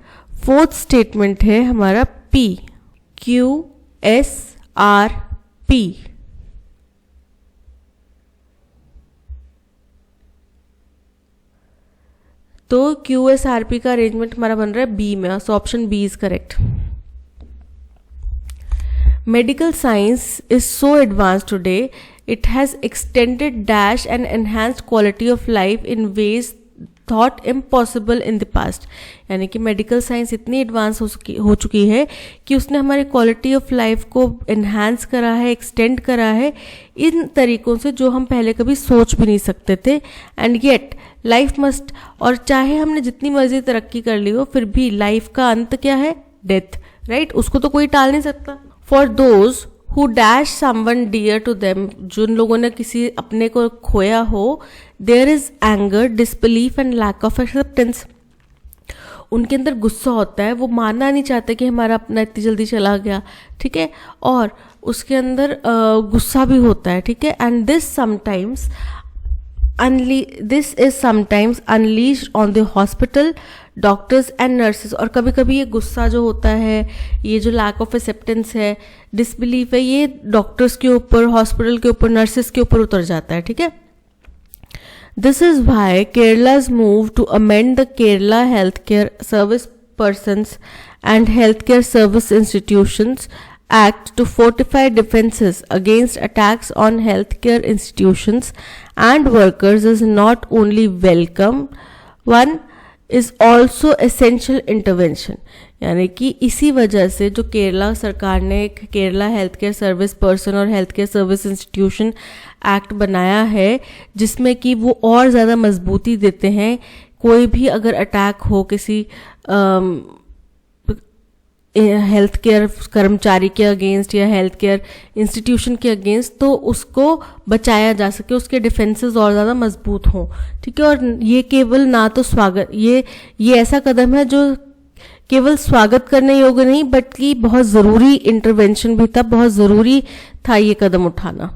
फोर्थ स्टेटमेंट है हमारा P. Q S R P, तो QSRP का अरेंजमेंट हमारा बन रहा है बी में, so option B is correct. Medical science is so advanced today, it has extended dash and enhanced quality of life in ways thought impossible in the past. यानी कि medical science इतनी advance हो चुकी है कि उसने हमारी क्वालिटी ऑफ लाइफ को एनहांस करा है, एक्सटेंड करा है इन तरीकों से जो हम पहले कभी सोच भी नहीं सकते थे. एंड येट लाइफ मस्ट, और चाहे हमने जितनी मर्जी तरक्की कर ली हो फिर भी लाइफ का अंत क्या है? Death, right? उसको तो कोई टाल नहीं सकता. For those who dash someone dear to them, जिन लोगों ने किसी अपने को खोया हो, there is anger, disbelief and lack of acceptance. उनके अंदर गुस्सा होता है, वो मानना नहीं चाहते कि हमारा अपना इतनी जल्दी चला गया, ठीक है, और उसके अंदर गुस्सा भी होता है, ठीक है. And this is sometimes unleashed on the hospital, doctors and nurses. और कभी कभी ये गुस्सा जो होता है, ये जो लैक ऑफ एक्सेप्टेंस है, डिसबिलीफ है, ये डॉक्टर्स के ऊपर, हॉस्पिटल के ऊपर, नर्सेज के ऊपर उतर जाता है, ठीक है. This is why Kerala's move to amend the Kerala Health Care Service Persons and Health Care Service Institutions Act to fortify defenses against attacks on healthcare institutions and workers is not only welcome, one is also essential intervention. यानी कि इसी वजह से जो केरला सरकार ने एक Kerala Health Care Service Person और Health Care Service Institution Act बनाया है, जिसमें कि वो और ज़्यादा मजबूती देते हैं. कोई भी अगर अटैक हो किसी हेल्थ केयर कर्मचारी के अगेंस्ट या हेल्थ केयर इंस्टीट्यूशन के अगेंस्ट, तो उसको बचाया जा सके, उसके डिफेंसेस और ज़्यादा मजबूत हों, ठीक है. और ये केवल ना तो स्वागत, ये ऐसा कदम है जो केवल स्वागत करने योग्य नहीं बल्कि बहुत ज़रूरी इंटरवेंशन भी था, बहुत ज़रूरी था ये कदम उठाना.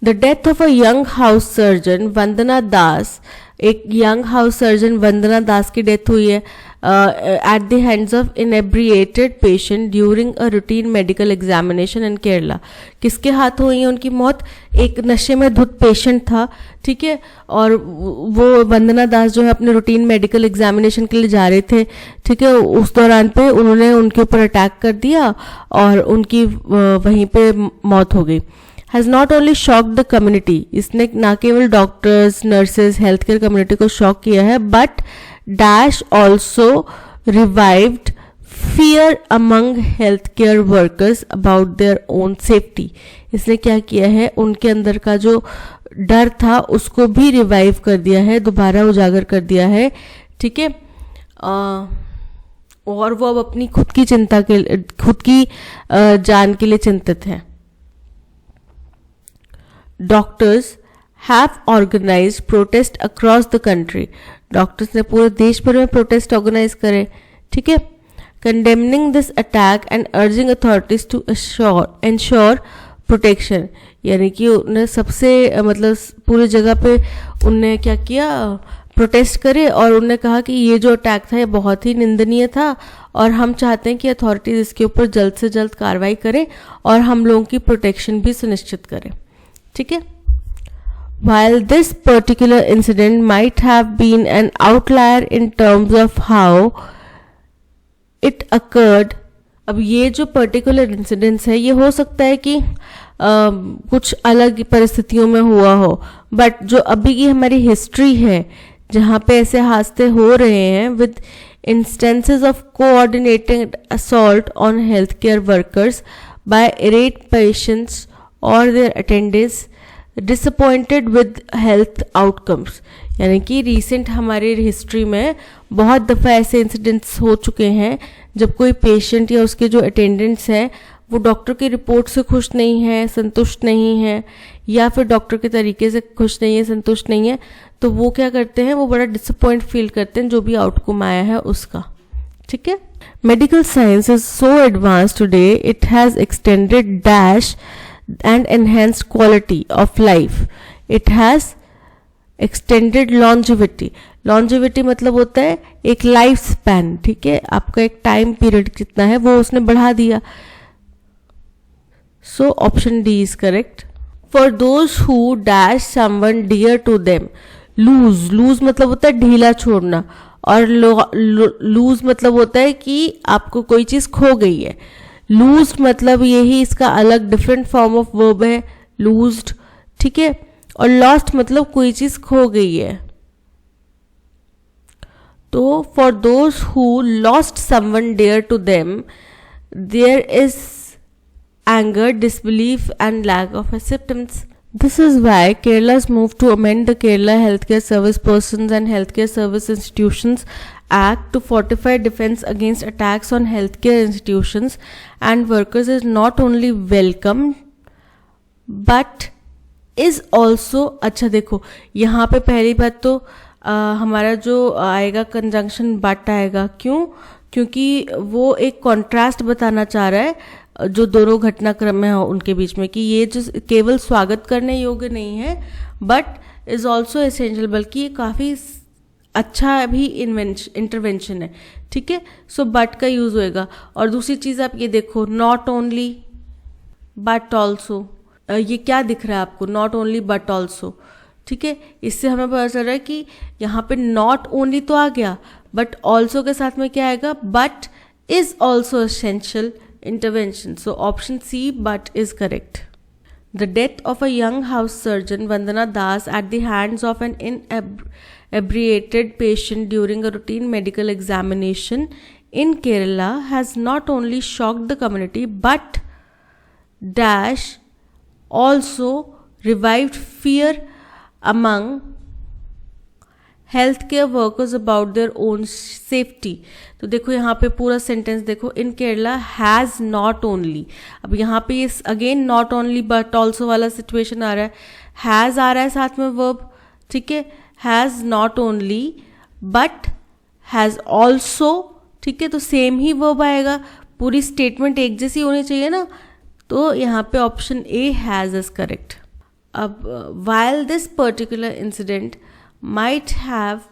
The death of a young house surgeon Vandana Das, एक young house surgeon Vandana Das की डेथ हुई है at the hands of inebriated patient during a routine medical examination in Kerala. किसके हाथ हुई है उनकी मौत? एक नशे में धुत पेशेंट था, ठीक है, और वो वंदना दास जो है अपने रूटीन मेडिकल एग्जामिनेशन के लिए जा रहे थे, ठीक है. उस दौरान पे उन्होंने उनके ऊपर अटैक कर दिया और उनकी वहीं पे मौत हो गई. Has not only shocked the community, इसने ना केवल doctors, nurses, health care community को शॉक किया है, but Dash also revived fear among healthcare workers about their own safety. इसने क्या किया है, उनके अंदर का जो डर था उसको भी रिवाइव कर दिया है, दोबारा उजागर कर दिया है, ठीक है. और वो अब अपनी खुद की जान के लिए चिंतित है. Doctors have organized protest across the country, doctors ने पूरे देश भर में प्रोटेस्ट ऑर्गेनाइज करे, ठीक है. Condemning this attack and urging authorities to ensure protection, यानी कि उन्हें सबसे मतलब पूरी जगह पे उनने क्या किया, प्रोटेस्ट करे और उन्होंने कहा कि ये जो अटैक था ये बहुत ही निंदनीय था और हम चाहते हैं कि अथॉरिटीज इसके ऊपर जल्द से जल्द कार्रवाई करें और हम लोगों की प्रोटेक्शन भी सुनिश्चित करें, ठीक है. While this particular incident might have been an outlier in terms of how it occurred, अब ये जो पर्टिकुलर इंसिडेंट्स है ये हो सकता है कि कुछ अलग परिस्थितियों में हुआ हो, बट जो अभी की हमारी हिस्ट्री है जहाँ पे ऐसे हादसे हो रहे हैं with instances of coordinated assault on health care workers by irate patients और their attendants disappointed with health outcomes, यानी कि रिसेंट हमारे हिस्ट्री में बहुत दफ़ा ऐसे इंसिडेंट्स हो चुके हैं जब कोई पेशेंट या उसके जो अटेंडेंट्स हैं वो डॉक्टर की रिपोर्ट से खुश नहीं है, संतुष्ट नहीं है, या फिर डॉक्टर के तरीके से खुश नहीं है, संतुष्ट नहीं है, तो वो क्या करते हैं, वो बड़ा डिसअपॉइंट फील करते हैं जो भी आउटकम आया है उसका, ठीक है. Medical science is so advance today, it has extended dash and enhanced quality of life. It has extended longevity. Longevity मतलब होता है एक लाइफ स्पैन, ठीक है, आपका एक टाइम पीरियड कितना है वो उसने बढ़ा दिया. So option D is correct. For those who dash someone dear to them, lose मतलब होता है ढीला छोड़ना, और लूज मतलब होता है कि आपको कोई चीज खो गई है। लूज्ड मतलब यही इसका अलग डिफरेंट फॉर्म ऑफ वर्ब है, लूज्ड, ठीक है। और लॉस्ट मतलब कोई चीज खो गई है। तो for those who lost someone dear to them, there is anger, disbelief and lack of acceptance. This is why Kerala's move to amend the Kerala Healthcare Service Persons and Healthcare Service Institutions Act to fortify defense against attacks on healthcare institutions and workers is not only welcome but is also, अच्छा देखो यहाँ पे पहली बात तो हमारा जो आएगा कंजंक्शन बट आएगा, क्यों? क्योंकि वो एक कॉन्ट्रास्ट बताना चाह रहा है जो दोनों घटनाक्रम है उनके बीच में, कि ये जो केवल स्वागत करने योग्य नहीं है बट इज ऑल्सो एसेंशियल, बल्कि ये काफ़ी अच्छा भी इंटरवेंशन है, ठीक है। सो बट का यूज होएगा। और दूसरी चीज़ आप ये देखो, नॉट ओनली बट ऑल्सो, ये क्या दिख रहा है आपको? नॉट ओनली बट ऑल्सो, ठीक है। इससे हमें पता चल रहा है कि यहाँ पे नॉट ओनली तो आ गया, बट ऑल्सो के साथ में क्या आएगा? But is also essential intervention. So option C, but is correct. The death of a young house surgeon Vandana Das at the hands of an inebriated patient during a routine medical examination in Kerala has not only shocked the community but dash also revived fear among health care workers about their own safety. तो देखो यहाँ पे पूरा sentence देखो, इन Kerala has not only, अब यहाँ पे इस again not only but also वाला सिचुएशन आ रहा है, हैज़ आ रहा है साथ में वर्ब, ठीक है। Has not only but has also, ठीक है, तो सेम ही वर्ब आएगा, पूरी स्टेटमेंट एक जैसी होनी चाहिए ना, तो यहाँ पे option A has is correct. अब while this particular incident might have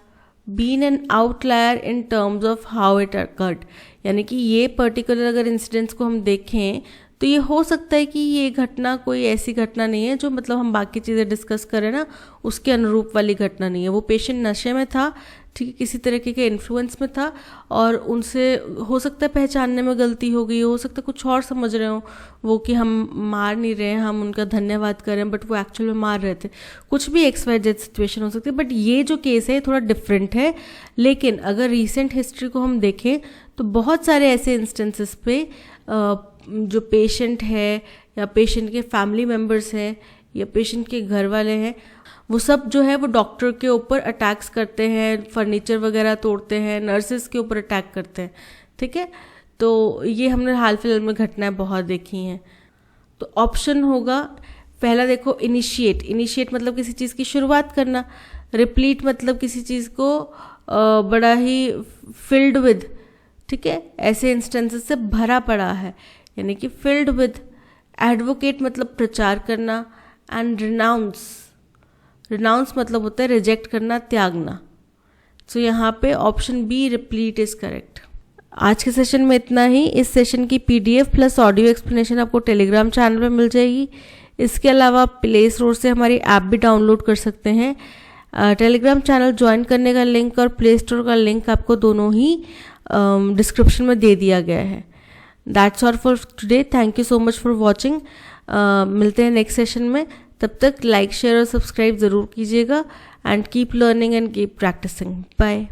been an outlier in terms of how it occurred, यानी कि ये पर्टिकुलर अगर इंसिडेंट्स को हम देखें तो ये हो सकता है कि ये घटना कोई ऐसी घटना नहीं है जो मतलब हम बाकी चीज़ें डिस्कस करें ना उसके अनुरूप वाली घटना नहीं है। वो पेशेंट नशे में था, ठीक है, किसी तरीके के इन्फ्लुएंस में था और उनसे हो सकता है पहचानने में गलती हो गई, हो सकता है कुछ और समझ रहे हो वो कि हम मार नहीं रहे हैं, हम उनका धन्यवाद करें, बट वो एक्चुअल में मार रहे थे। कुछ भी XYZ सिचुएशन हो सकती है, बट ये जो केस है थोड़ा डिफरेंट है। लेकिन अगर रिसेंट हिस्ट्री को हम देखें तो बहुत सारे ऐसे इंस्टेंसेस पे जो पेशेंट है या पेशेंट के फैमिली मेम्बर्स हैं या पेशेंट के घर वाले हैं, वो सब जो है वो डॉक्टर के ऊपर अटैक्स करते हैं, फर्नीचर वगैरह तोड़ते हैं, नर्सेस के ऊपर अटैक करते हैं, ठीक है। तो ये हमने हाल फिलहाल में घटनाएं बहुत देखी हैं। तो ऑप्शन होगा पहला, देखो इनिशिएट, इनिशिएट मतलब किसी चीज़ की शुरुआत करना, रिप्लीट मतलब किसी चीज़ को बड़ा ही फिल्ड विद, ठीक है, ऐसे इंस्टेंसेस से भरा पड़ा है, यानी कि फिल्ड विद। एडवोकेट मतलब प्रचार करना, एंड रिनाउंस, रिनाउंस मतलब होता है रिजेक्ट करना, त्यागना। सो यहाँ पे option B replete is correct. आज के सेशन में इतना ही। इस सेशन की PDF प्लस ऑडियो एक्सप्लेनेशन आपको टेलीग्राम चैनल पे मिल जाएगी। इसके अलावा आप प्ले स्टोर से हमारी ऐप भी डाउनलोड कर सकते हैं। टेलीग्राम चैनल ज्वाइन करने का लिंक और प्ले स्टोर का लिंक आपको दोनों ही डिस्क्रिप्शन में दे दिया गया है। That's all for today. Thank you so much for watching. मिलते हैं नेक्स्ट सेशन में। तब तक लाइक शेयर और सब्सक्राइब ज़रूर कीजिएगा and keep learning and keep practicing. Bye.